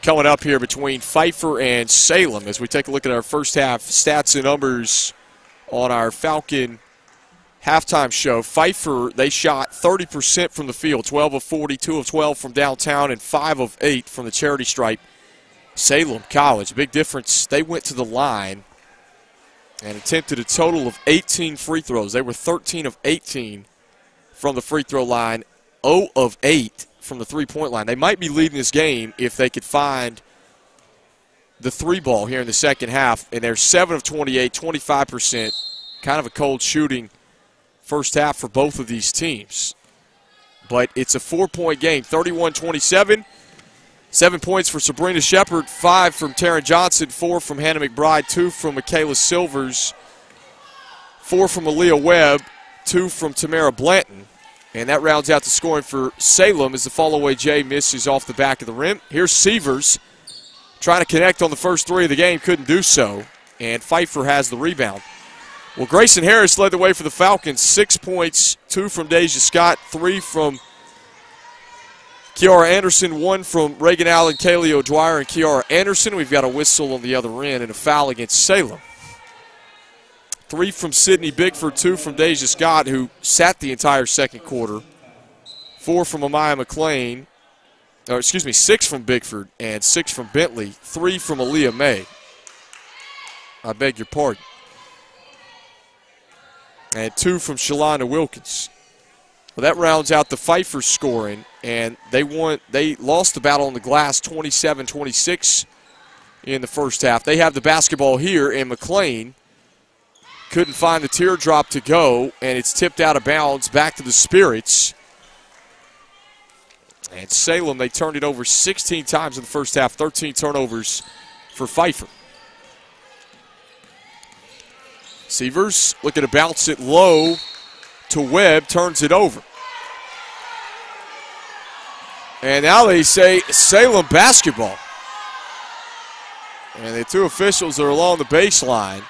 coming up here between Pfeiffer and Salem as we take a look at our first half stats and numbers on our Falcon halftime show. Pfeiffer, they shot 30% from the field, 12 of 40, 2 of 12 from downtown, and 5 of 8 from the charity stripe. Salem College, big difference. They went to the line and attempted a total of 18 free throws. They were 13 of 18 from the free throw line, 0 of 8 from the three-point line. They might be leading this game if they could find the three ball here in the second half, and they're 7 of 28, 25%. Kind of a cold shooting first half for both of these teams. But it's a 4-point game, 31-27. 7 points for Sabrina Shepard, 5 from Taryn Johnson, 4 from Hannah McBride, 2 from Michaela Silvers, 4 from Aaliyah Webb, 2 from Tamara Blanton. And that rounds out the scoring for Salem as the fall-away J misses off the back of the rim. Here's Severs trying to connect on the first three of the game, couldn't do so. And Pfeiffer has the rebound. Well, Grayson Harris led the way for the Falcons, 6 points, 2 from Deja Scott, 3 from Kiara Anderson, 1 from Reagan Allen, Kaylee O'Dwyer, and Kiara Anderson. We've got a whistle on the other end and a foul against Salem. 3 from Sydney Bigford, 2 from Deja Scott, who sat the entire second quarter. 4 from Amaya McLean, 6 from Bigford and 6 from Bentley. 3 from Aaliyah May. I beg your pardon. And 2 from Shalonda Wilkins. Well, that rounds out the Pfeiffer scoring, and they lost the battle on the glass 27-26 in the first half. They have the basketball here, and McLean couldn't find the teardrop to go, and it's tipped out of bounds back to the Spirits. And Salem, they turned it over 16 times in the first half, 13 turnovers for Pfeiffer. Severs looking to bounce it low to Webb, turns it over. And now they say Salem basketball. And the two officials are along the baseline.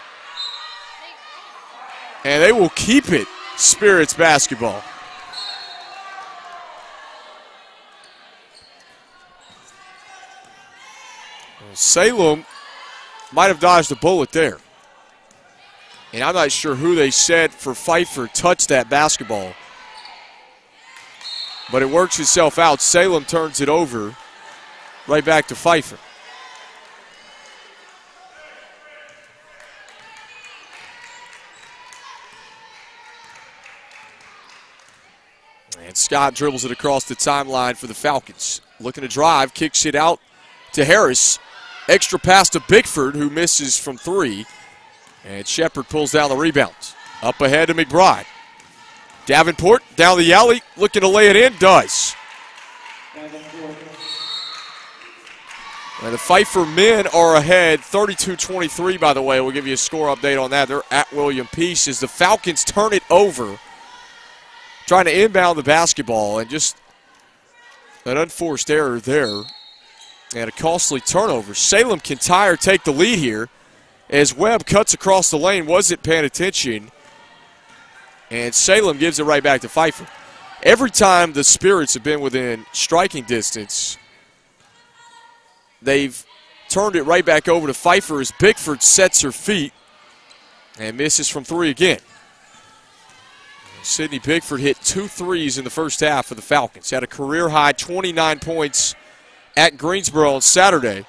And they will keep it Spirits basketball. Salem might have dodged a bullet there. And I'm not sure who they said for Pfeiffer touched that basketball. But it works itself out. Salem turns it over right back to Pfeiffer. And Scott dribbles it across the timeline for the Falcons. Looking to drive, kicks it out to Harris. Extra pass to Bickford, who misses from 3. And Shepard pulls down the rebound. Up ahead to McBride. Davenport down the alley, looking to lay it in, does. And the Pfeiffer men are ahead, 32-23, by the way. We'll give you a score update on that. They're at William Peace as the Falcons turn it over, trying to inbound the basketball, and just an unforced error there and a costly turnover. Salem can tie or take the lead here as Webb cuts across the lane, wasn't paying attention, and Salem gives it right back to Pfeiffer. Every time the Spirits have been within striking distance, they've turned it right back over to Pfeiffer as Bickford sets her feet and misses from 3 again. Sydney Bickford hit 2 threes in the first half for the Falcons. Had a career-high 29 points at Greensboro on Saturday.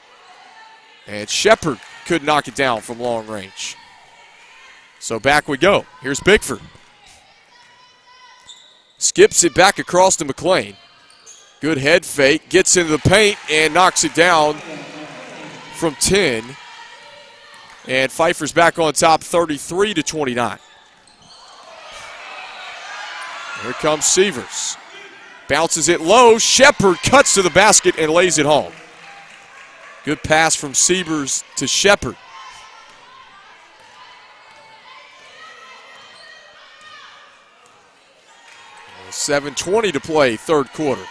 And Shepard could knock it down from long range. So back we go. Here's Bickford. Skips it back across to McLean. Good head fake. Gets into the paint and knocks it down from 10. And Pfeiffer's back on top 33-29. Here comes Severs. Bounces it low. Shepard cuts to the basket and lays it home. Good pass from Severs to Shepard. $7:20 to play, third quarter.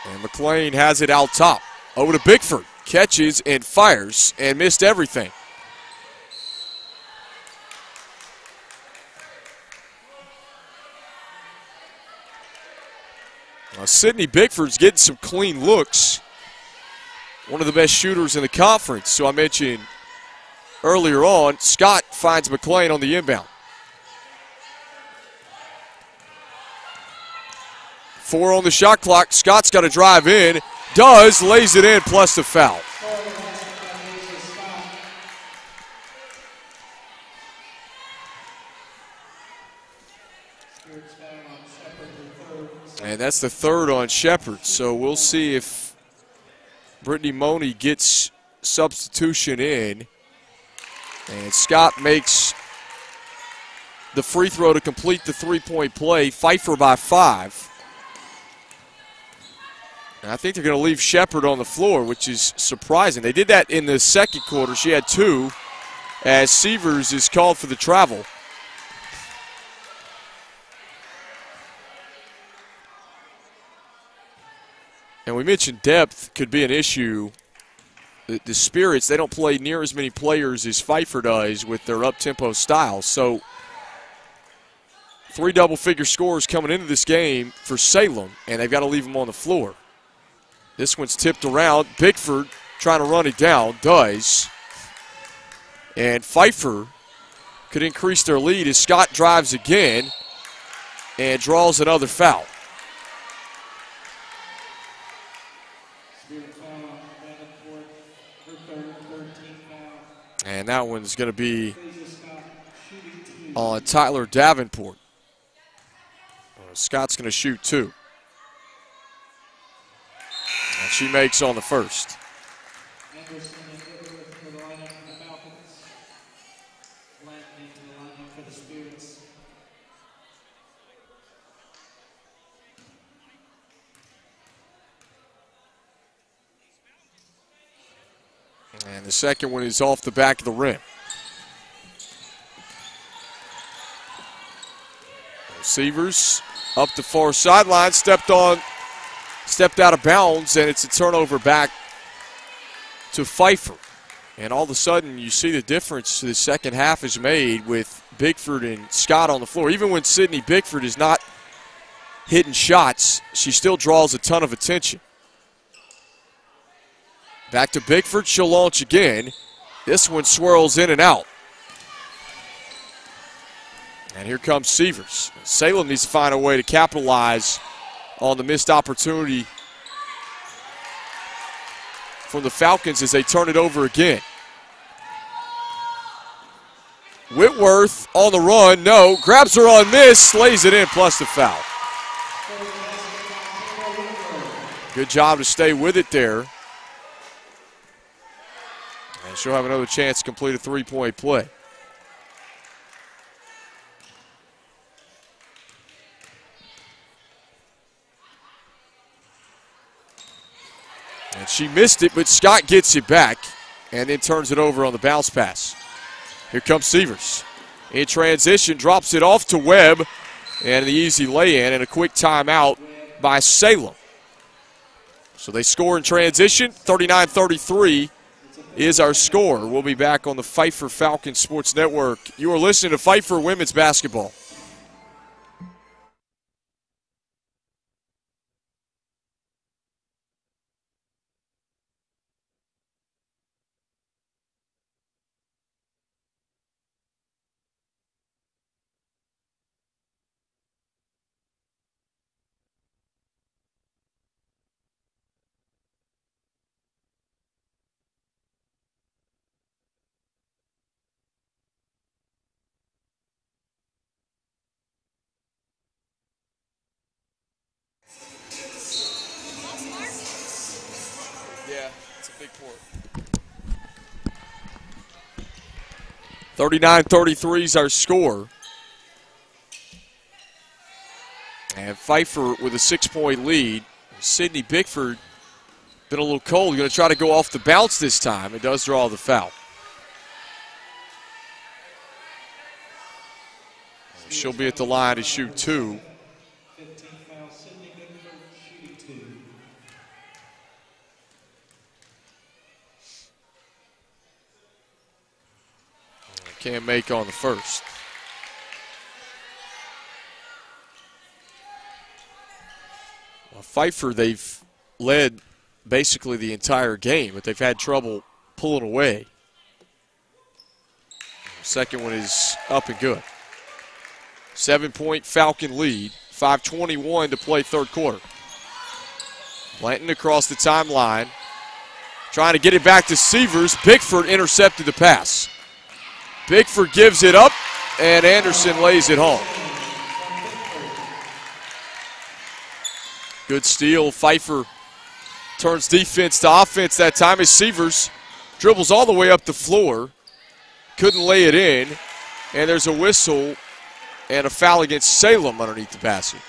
And McLean has it out top. Over to Bickford. Catches and fires and missed everything. Sydney Bickford's getting some clean looks. One of the best shooters in the conference. So I mentioned earlier on, Scott finds McClain on the inbound. 4 on the shot clock. Scott's got to drive in. Does, lays it in, plus the foul. And that's the third on Shepard. So we'll see if Brittany Money gets substitution in. And Scott makes the free throw to complete the three-point play. Pfeiffer by 5. And I think they're going to leave Shepard on the floor, which is surprising. They did that in the second quarter. She had 2 as Severs is called for the travel. And we mentioned depth could be an issue. The Spirits, they don't play near as many players as Pfeiffer does with their up-tempo style. So 3 double-figure scores coming into this game for Salem, and they've got to leave them on the floor. This one's tipped around. Bickford trying to run it down, does. And Pfeiffer could increase their lead as Scott drives again and draws another foul. And that one's going to be on Tyler Davenport. Scott's going to shoot 2. And she makes on the first. And the second one is off the back of the rim. Severs up the far sideline, stepped out of bounds, and it's a turnover back to Pfeiffer. And all of a sudden, you see the difference the second half is made with Bickford and Scott on the floor. Even when Sydney Bickford is not hitting shots, she still draws a ton of attention. Back to Bickford, she'll launch again. This one swirls in and out. And here comes Severs. Salem needs to find a way to capitalize on the missed opportunity from the Falcons as they turn it over again. Whitworth on the run, no. Grabs her on miss, lays it in, plus the foul. Good job to stay with it there. And she'll have another chance to complete a three-point play. And she missed it, but Scott gets it back and then turns it over on the bounce pass. Here comes Severs. In transition, drops it off to Webb, and the easy lay-in and a quick timeout by Salem. So they score in transition. 39-33 is our score. We'll be back on the Pfeiffer Falcons Sports Network. You are listening to Pfeiffer Women's Basketball. Yeah, it's a big port. 39-33 is our score. And Pfeiffer with a 6-point lead. Sydney Bickford been a little cold. Going to try to go off the bounce this time. It does draw the foul. She'll be at the line to shoot 2. Can't make on the first. Pfeiffer, they've led basically the entire game, but they've had trouble pulling away. Second one is up and good. 7-point Falcon lead. 5:21 to play third quarter. Blanton across the timeline. Trying to get it back to Severs. Bickford intercepted the pass. Bickford gives it up, and Anderson lays it home. Good steal. Pfeiffer turns defense to offense that time as Severs dribbles all the way up the floor. Couldn't lay it in, and there's a whistle and a foul against Salem underneath the basket.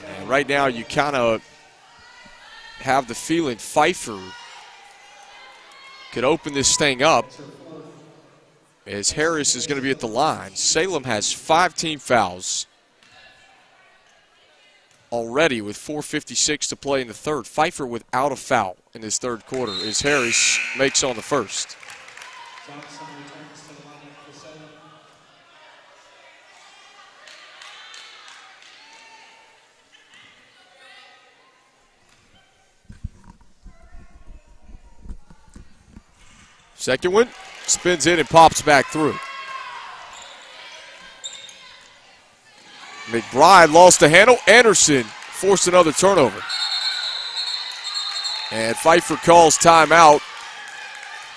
And right now you kind of have the feeling Pfeiffer could open this thing up as Harris is going to be at the line. Salem has 5 team fouls already with 4:56 to play in the third. Pfeiffer without a foul in this third quarter as Harris makes on the first. Second one, spins in and pops back through. McBride lost the handle. Anderson forced another turnover. And Pfeiffer calls timeout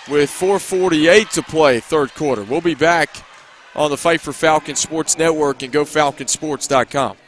with 4:48 to play third quarter. We'll be back on the Pfeiffer Falcon Sports Network and GoFalconSports.com.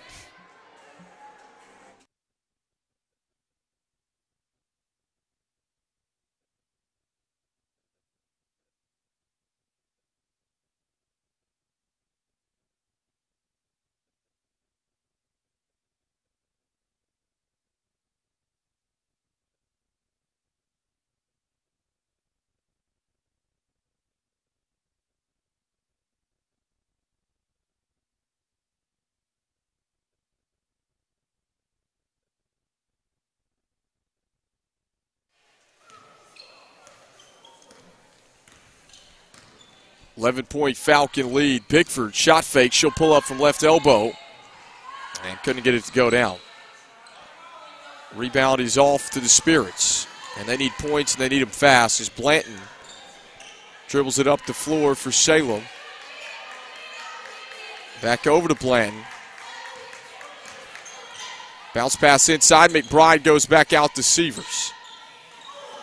.11-point Falcon lead. Bickford, shot fake. She'll pull up from left elbow. And couldn't get it to go down. Rebound is off to the Spirits. And they need points, and they need them fast as Blanton dribbles it up the floor for Salem. Back over to Blanton. Bounce pass inside. McBride goes back out to Severs.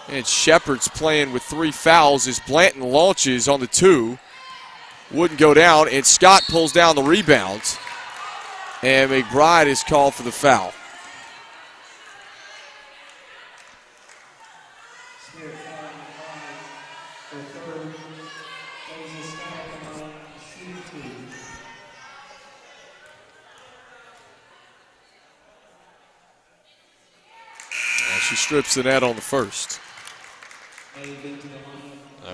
And Shepard's playing with 3 fouls as Blanton launches on the 2. Wouldn't go down, and Scott pulls down the rebound. And McBride is called for the foul. And she strips the net on the first.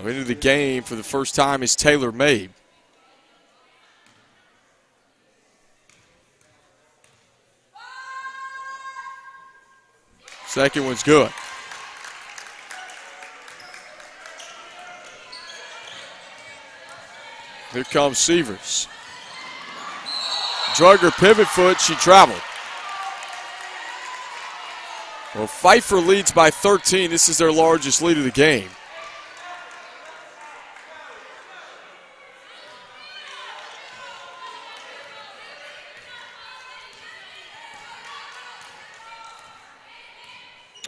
Into the game for the first time is Taylor Mabe. Second one's good. Here comes Severs. Drug her pivot foot, she traveled. Well, Pfeiffer leads by 13. This is their largest lead of the game.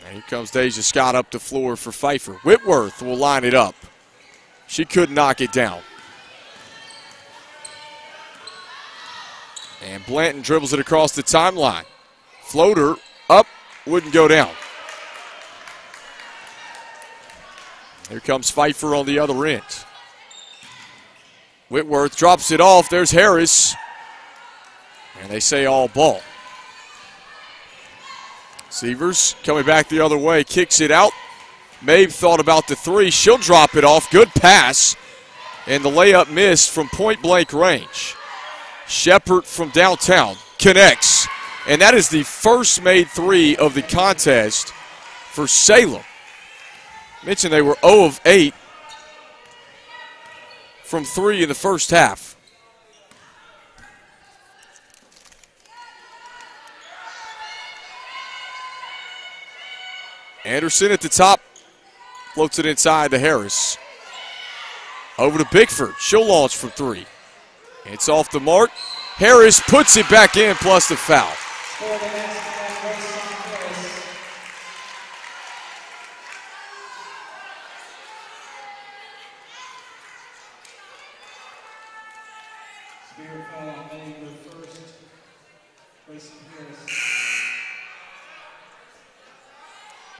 And here comes Deja Scott up the floor for Pfeiffer. Whitworth will line it up. She couldn't knock it down. And Blanton dribbles it across the timeline. Floater up, wouldn't go down. Here comes Pfeiffer on the other end. Whitworth drops it off. There's Harris. And they say all ball. Severs coming back the other way, kicks it out. Mabe thought about the 3. She'll drop it off. Good pass. And the layup missed from point-blank range. Shepard from downtown connects. And that is the first made 3 of the contest for Salem. Mentioned they were 0 of 8 from 3 in the first half. Anderson at the top. Floats it inside to Harris. Over to Bickford. She'll launch from three. It's off the mark. Harris puts it back in, plus the foul.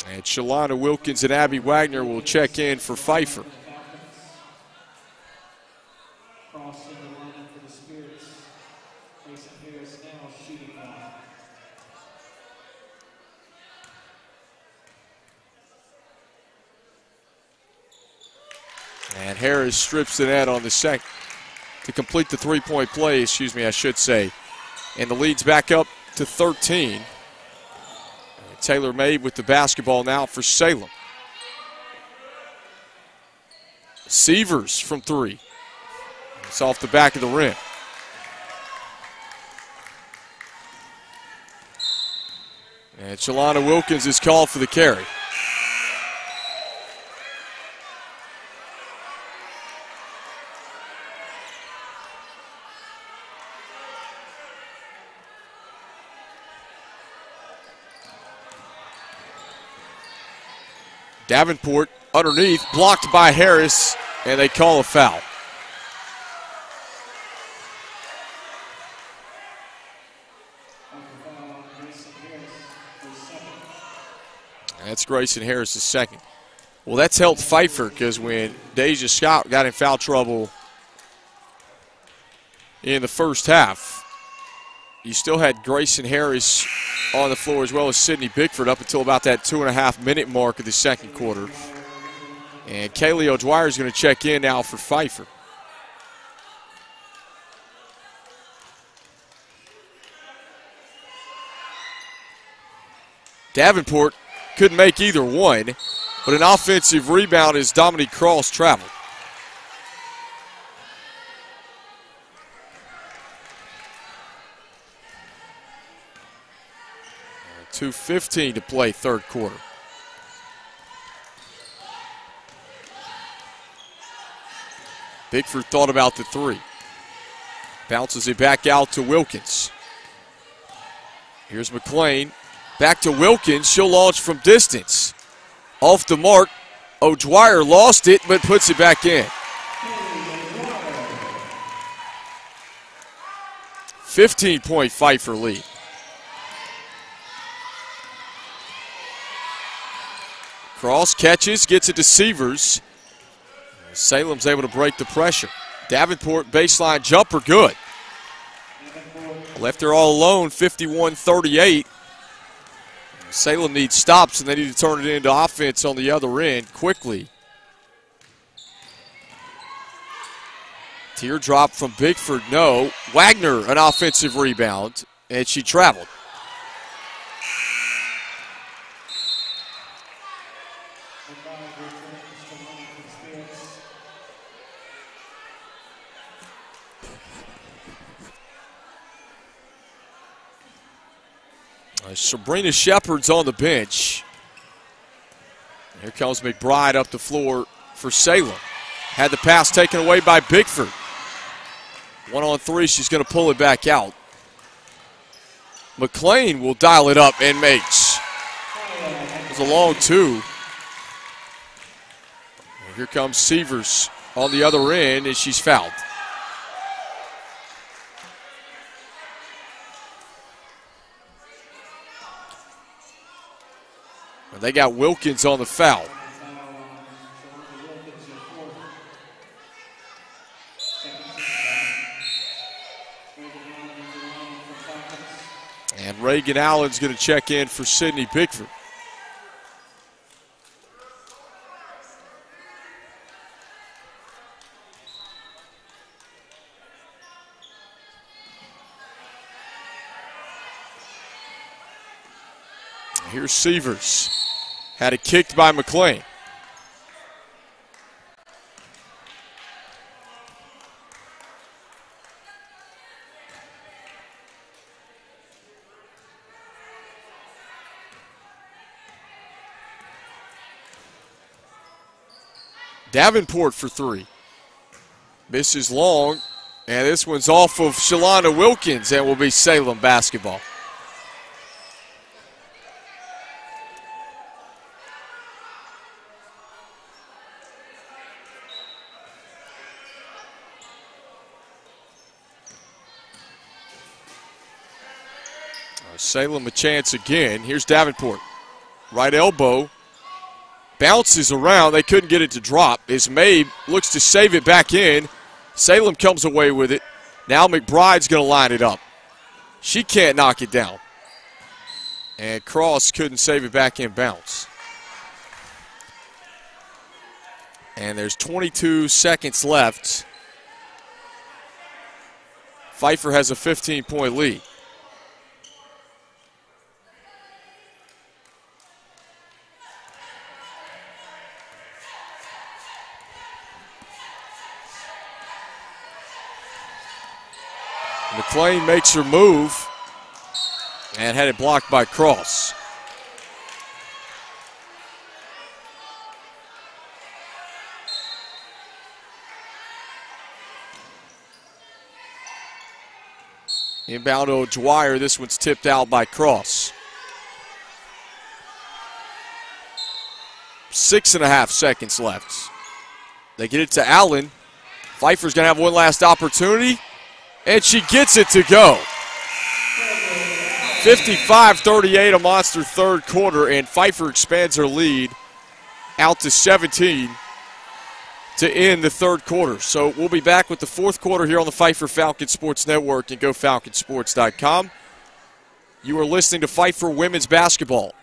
And Shalana Wilkins and Abby Wagner will check in for Pfeiffer. And Harris strips the net on the second to complete the three-point play, I should say. And the lead's back up to 13. Taylor Made with the basketball now for Salem. Severs from three. It's off the back of the rim. And Shalana Wilkins is called for the carry. Davenport underneath, blocked by Harris, and they call a foul. That's Grayson Harris' second. Well, that's helped Pfeiffer because when Deja Scott got in foul trouble in the first half, you still had Grayson Harris on the floor as well as Sydney Bickford up until about that 2.5-minute mark of the second quarter. And Kaylee O'Dwyer is going to check in now for Pfeiffer. Davenport couldn't make either one, but an offensive rebound as Dominique Cross traveled. 2:15 to play third quarter. Bickford thought about the three. Bounces it back out to Wilkins. Here's McLean. Back to Wilkins. She'll launch from distance. Off the mark. O'Dwyer lost it, but puts it back in. 15-point Pfeiffer lead. Cross catches, gets it to Severs. Salem's able to break the pressure. Davenport baseline jumper, good. Left her all alone, 51-38. Salem needs stops, and they need to turn it into offense on the other end quickly. Teardrop from Bickford, no. Wagner, an offensive rebound, and she traveled. Sabrina Shepard's on the bench. Here comes McBride up the floor for Salem. Had the pass taken away by Bickford. 1-on-3, she's going to pull it back out. McLean will dial it up and makes. It was a long two. And here comes Severs on the other end, and she's fouled. They got Wilkins on the foul. And Reagan Allen's going to check in for Sydney Bickford. Here's Severs. Had it kicked by McLean. Davenport for three. Misses long, and this one's off of Shalana Wilkins and will be Salem basketball. Salem a chance again. Here's Davenport. Right elbow. Bounces around. They couldn't get it to drop. As Mabe looks to save it back in. Salem comes away with it. Now McBride's going to line it up. She can't knock it down. And Cross couldn't save it back in bounce. And there's 22 seconds left. Pfeiffer has a 15-point lead. McLean makes her move and had it blocked by Cross. Inbound to Dwyer. This one's tipped out by Cross. 6.5 seconds left. They get it to Allen. Pfeiffer's going to have one last opportunity. And she gets it to go. 55-38, a monster third quarter, and Pfeiffer expands her lead out to 17 to end the third quarter. So we'll be back with the fourth quarter here on the Pfeiffer Falcon Sports Network and GoFalconsports.com. You are listening to Pfeiffer Women's Basketball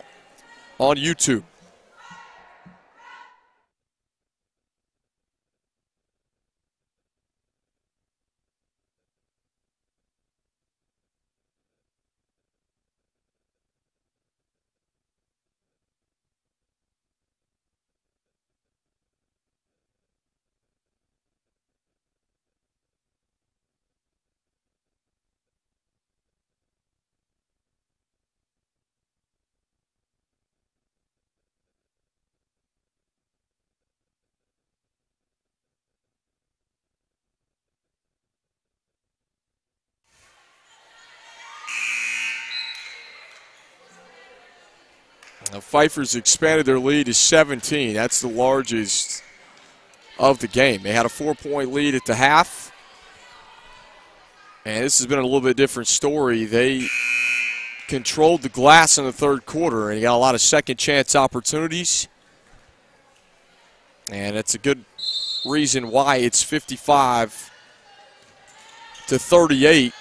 on YouTube. Now Pfeiffer's expanded their lead to 17. That's the largest of the game. They had a 4-point lead at the half. And this has been a little bit different story. They controlled the glass in the third quarter, and you got a lot of second chance opportunities. And that's a good reason why it's 55-38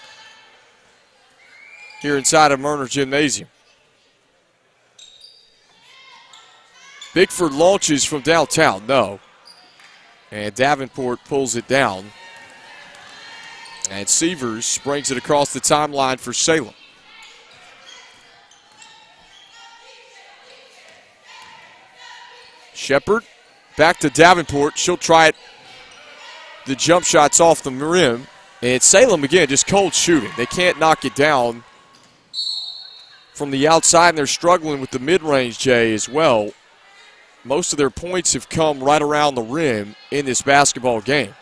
here inside of Murner Gymnasium. Bickford launches from downtown, no. And Davenport pulls it down. And Severs brings it across the timeline for Salem. Shepard back to Davenport. She'll try it. The jump shot's off the rim. And Salem, again, just cold shooting. They can't knock it down from the outside, and they're struggling with the mid-range, Jay, as well. Most of their points have come right around the rim in this basketball game.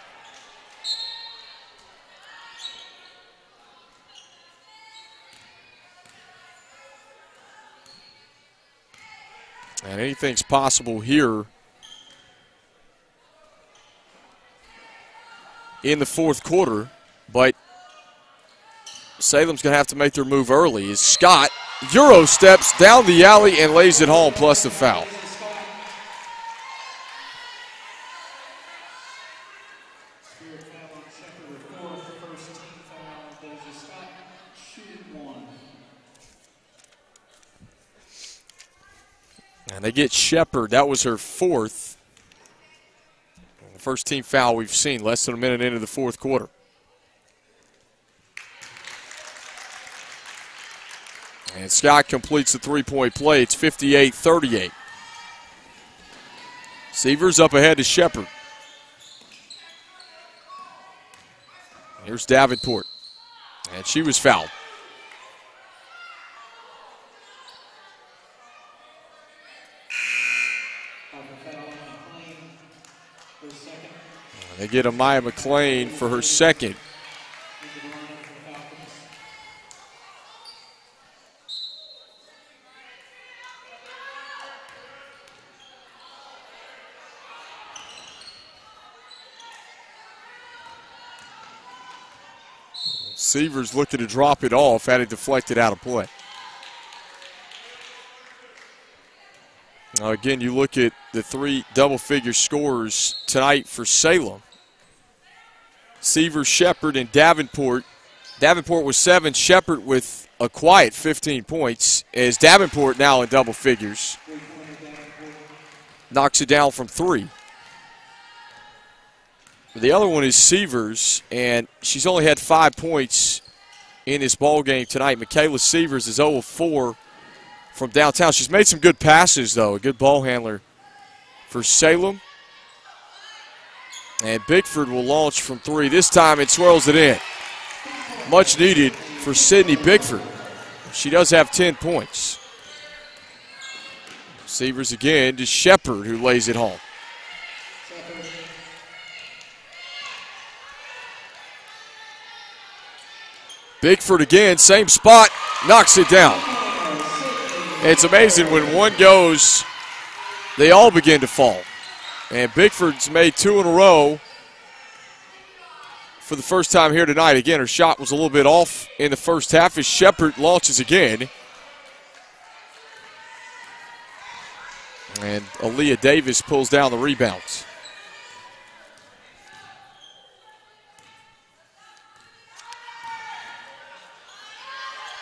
And anything's possible here in the fourth quarter, but Salem's going to have to make their move early as Scott Euro steps down the alley and lays it home, plus the foul. And they get Shepard. That was her fourth. The first team foul we've seen less than a minute into the fourth quarter. And Scott completes the three-point play. It's 58-38. Severs up ahead to Shepard. Here's Davenport. And she was fouled. They get Amaya McClain for her second. Severs looking to drop it off, had it deflected out of play. Now again, you look at the three double-figure scorers tonight for Salem. Severs, Shepherd, and Davenport. Davenport with 7, Shepherd with a quiet 15 points, as Davenport now in double figures. Knocks it down from 3. The other one is Severs, and she's only had 5 points in this ball game tonight. Michaela Severs is 0 of 4 from downtown. She's made some good passes, though. A good ball handler for Salem. And Bickford will launch from 3. This time it swirls it in. Much needed for Sydney Bickford. She does have 10 points. Severs again to Shepherd, who lays it home. Bickford again, same spot, knocks it down. It's amazing when one goes, they all begin to fall. And Bickford's made 2 in a row for the first time here tonight. Again, her shot was a little bit off in the first half as Shepherd launches again. And Aaliyah Davis pulls down the rebounds.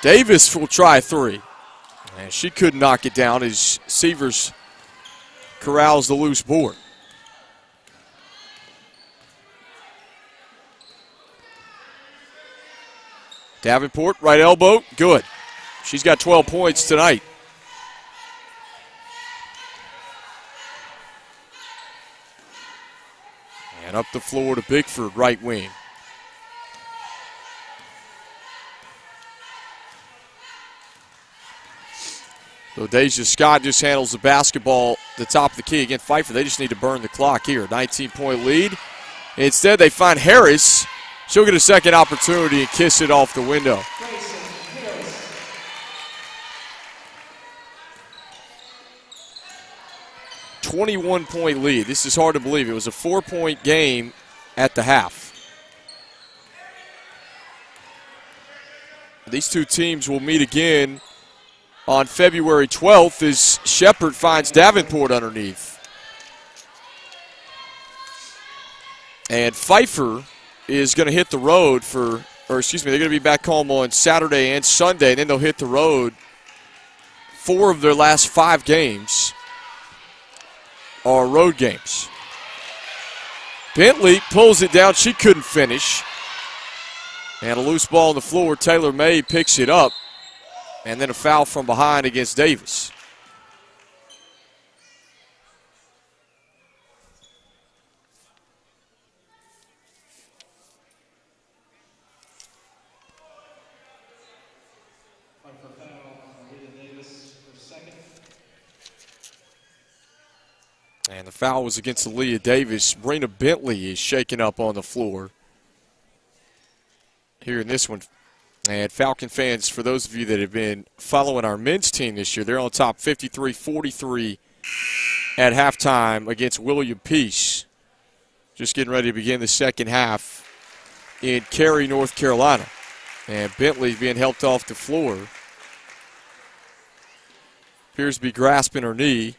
Davis will try 3. And she couldn't knock it down as Severs corrals the loose board. Davenport, right elbow, good. She's got 12 points tonight. And up the floor to Bickford, right wing. So Deja Scott just handles the basketball at the top of the key. Again, Pfeiffer, they just need to burn the clock here. 19-point lead. Instead, they find Harris. She'll get a second opportunity and kiss it off the window. A 21-point lead. This is hard to believe. It was a 4-point game at the half. These two teams will meet again on February 12th as Shepherd finds Davenport underneath. And Pfeiffer is going to hit the road they're going to be back home on Saturday and Sunday, and then they'll hit the road. 4 of their last 5 games are road games. Bentley pulls it down. She couldn't finish. And a loose ball on the floor. Taylor May picks it up. And then a foul from behind against Davis. And the foul was against Aaliyah Davis. Brina Bentley is shaken up on the floor here in this one. And Falcon fans, for those of you that have been following our men's team this year, they're on top 53-43 at halftime against William Peace. Just getting ready to begin the second half in Cary, North Carolina. And Bentley being helped off the floor. Appears to be grasping her knee.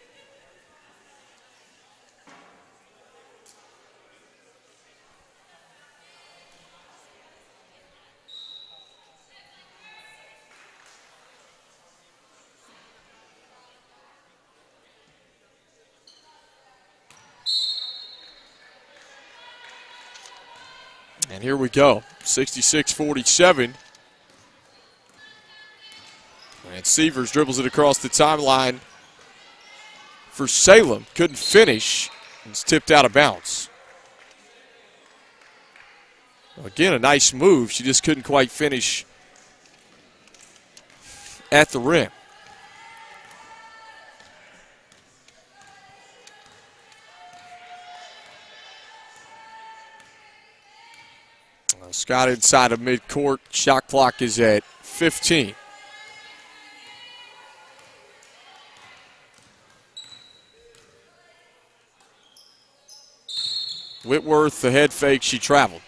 And here we go, 66-47. And Severs dribbles it across the timeline for Salem. Couldn't finish. It's tipped out of bounds. Again, a nice move. She just couldn't quite finish at the rim. Scott inside of midcourt. Shot clock is at 15. Whitworth, the head fake, she traveled.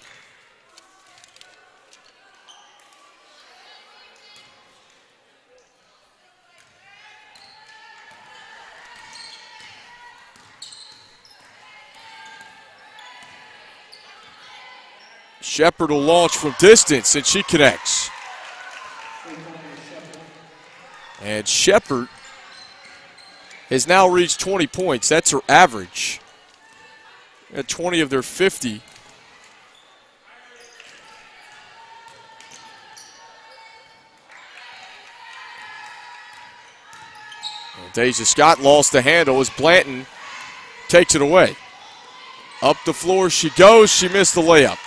Shepard will launch from distance, and she connects. And Shepard has now reached 20 points. That's her average. At 20 of their 50. And Deja Scott lost the handle as Blanton takes it away. Up the floor she goes. She missed the layup.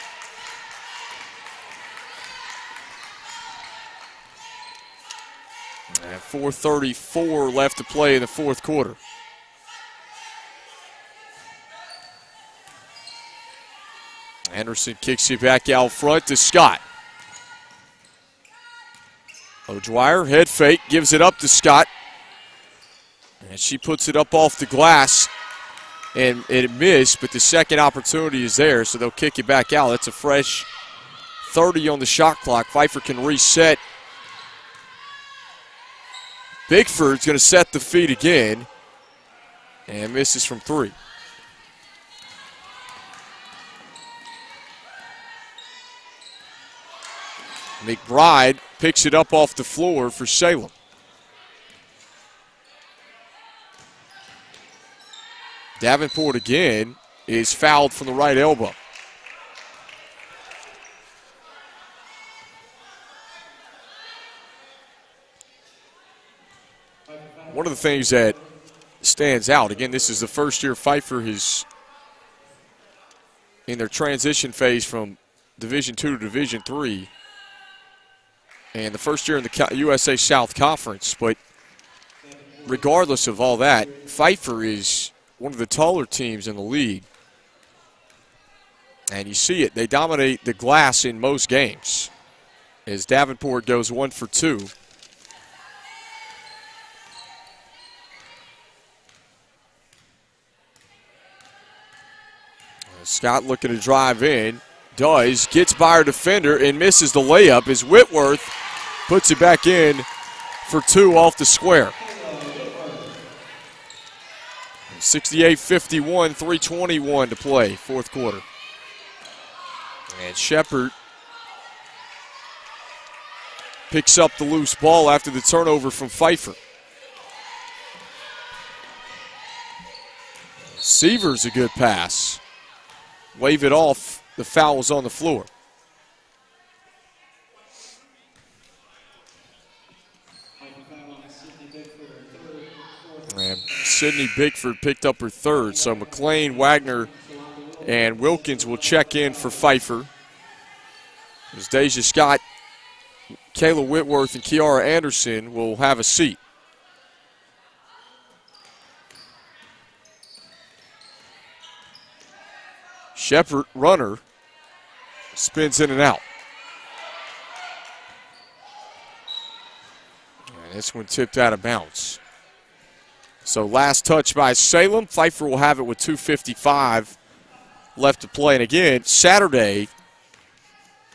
And 4:34 left to play in the fourth quarter. Anderson kicks it back out front to Scott. O'Dwyer, head fake, gives it up to Scott. And she puts it up off the glass. And it missed, but the second opportunity is there, so they'll kick it back out. That's a fresh 30 on the shot clock. Pfeiffer can reset. Bickford's going to set the feed again and misses from three. McBride picks it up off the floor for Salem. Davenport again is fouled from the right elbow. One of the things that stands out, again, this is the first year Pfeiffer is in their transition phase from Division II to Division III, and the first year in the USA South Conference. But regardless of all that, Pfeiffer is one of the taller teams in the league. And you see it, they dominate the glass in most games as Davenport goes 1 for 2. Scott looking to drive in, does, gets by her defender and misses the layup as Whitworth puts it back in for 2 off the square. 68-51, 3:21 to play, fourth quarter. And Shepard picks up the loose ball after the turnover from Pfeiffer. Seaver's a good pass. Wave it off. The foul was on the floor. And Sydney Bickford picked up her third. So McLean, Wagner, and Wilkins will check in for Pfeiffer. As Deja Scott, Kayla Whitworth, and Kiara Anderson will have a seat. Shepard, runner, spins in and out. And this one tipped out of bounds. So last touch by Salem. Pfeiffer will have it with 2:55 left to play. And again, Saturday,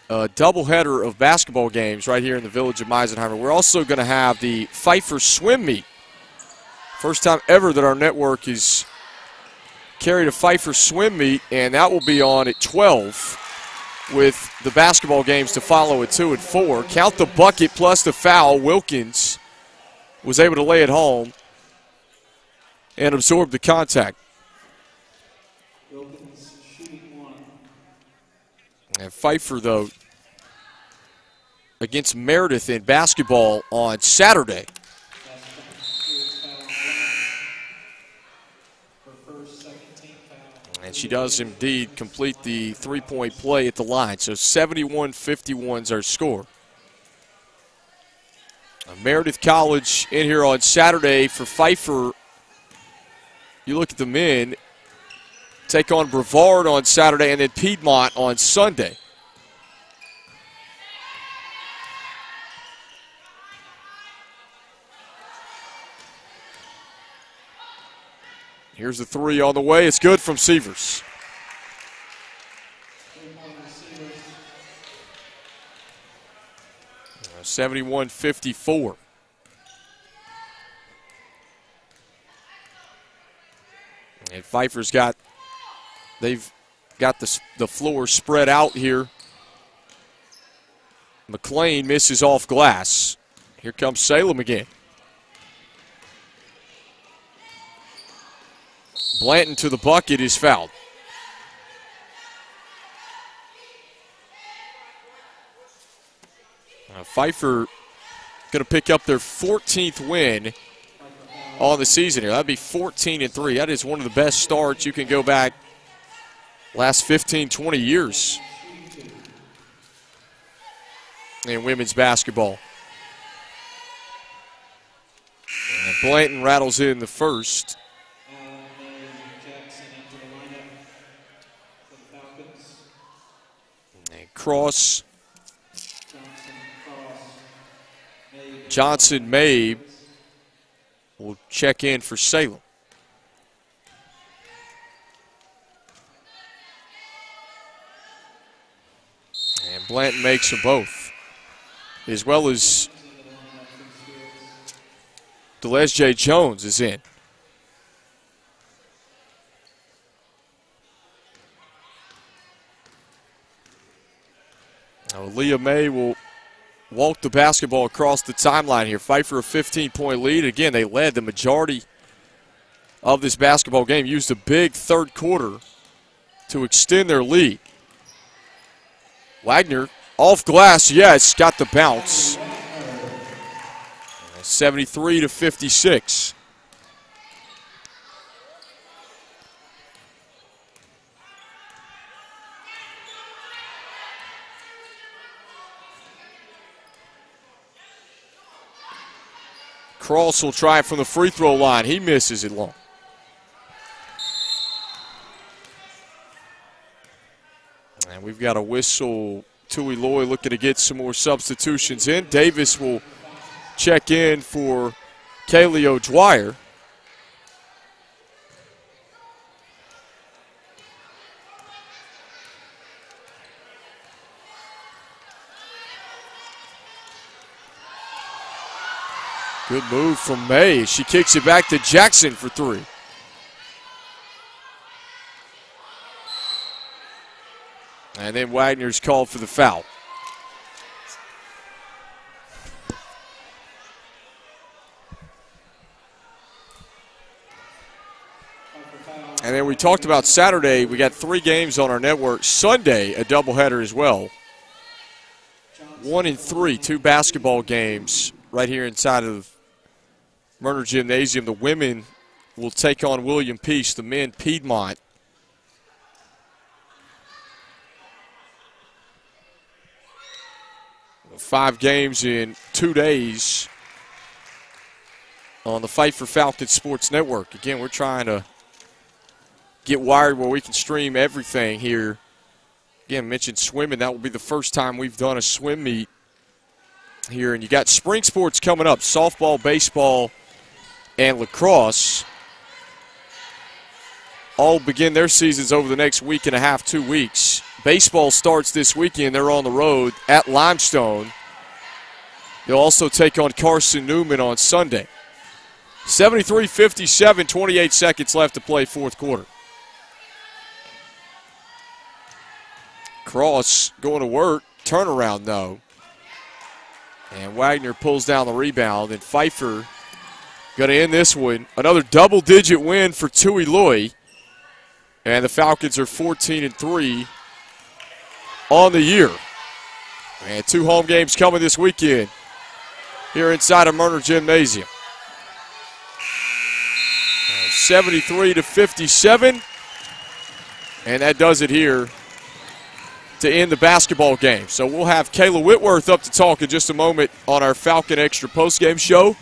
a doubleheader of basketball games right here in the village of Meisenheimer. We're also going to have the Pfeiffer swim meet. First time ever that our network is carried a Pfeiffer swim meet, and that will be on at 12 with the basketball games to follow at 2 and 4. Count the bucket plus the foul. Wilkins was able to lay it home and absorb the contact. Wilkins shooting 1. And Pfeiffer, though, against Meredith in basketball on Saturday. And she does indeed complete the three-point play at the line. So 71-51 is our score. Meredith College in here on Saturday for Pfeiffer. You look at the men, take on Brevard on Saturday and then Piedmont on Sunday. Here's the three on the way. It's good from Sievers. 71-54. And Pfeiffer's they've got the floor spread out here. McLean misses off glass. Here comes Salem again. Blanton to the bucket is fouled. Pfeiffer going to pick up their 14th win on the season here. That'd be 14-3. That is one of the best starts. You can go back last 15, 20 years in women's basketball. And Blanton rattles in the first. And Cross, Johnson, Mabe will check in for Salem. And Blanton makes them both, as well as Delesjay Jones is in. Now Leah May will walk the basketball across the timeline here. Pfeiffer a 15-point lead. Again, they led the majority of this basketball game, used a big third quarter to extend their lead. Wagner off glass, yes, got the bounce. 73-56. Cross will try it from the free throw line. He misses it long. And we've got a whistle. Tui Loy looking to get some more substitutions in. Davis will check in for Kaylee O'Dwyer. Good move from May. She kicks it back to Jackson for three. And then Wagner's called for the foul. And then we talked about Saturday. We got 3 games on our network. Sunday, a doubleheader as well. 1 and 3, 2 basketball games right here inside of Murner Gymnasium. The women will take on William Peace, the men Piedmont. Five games in 2 days on the Pfeiffer Falcons Sports Network. Again, we're trying to get wired where we can stream everything here. Again, mentioned swimming. That will be the first time we've done a swim meet here. And you got spring sports coming up, softball, baseball, and lacrosse. All begin their seasons over the next week and a half, 2 weeks. Baseball starts this weekend. They're on the road at Limestone. They'll also take on Carson Newman on Sunday. 73-57, 28 seconds left to play fourth quarter. Cross going to work. Turnaround, no. And Wagner pulls down the rebound. And Pfeiffer going to end this one. Another double-digit win for Tui Loy. And the Falcons are 14-3 on the year. And 2 home games coming this weekend here inside of Murner Gymnasium. 73-57. And that does it here to end the basketball game. So we'll have Kayla Whitworth up to talk in just a moment on our Falcon Extra postgame show.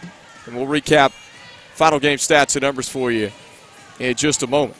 And we'll recap final game stats and numbers for you in just a moment.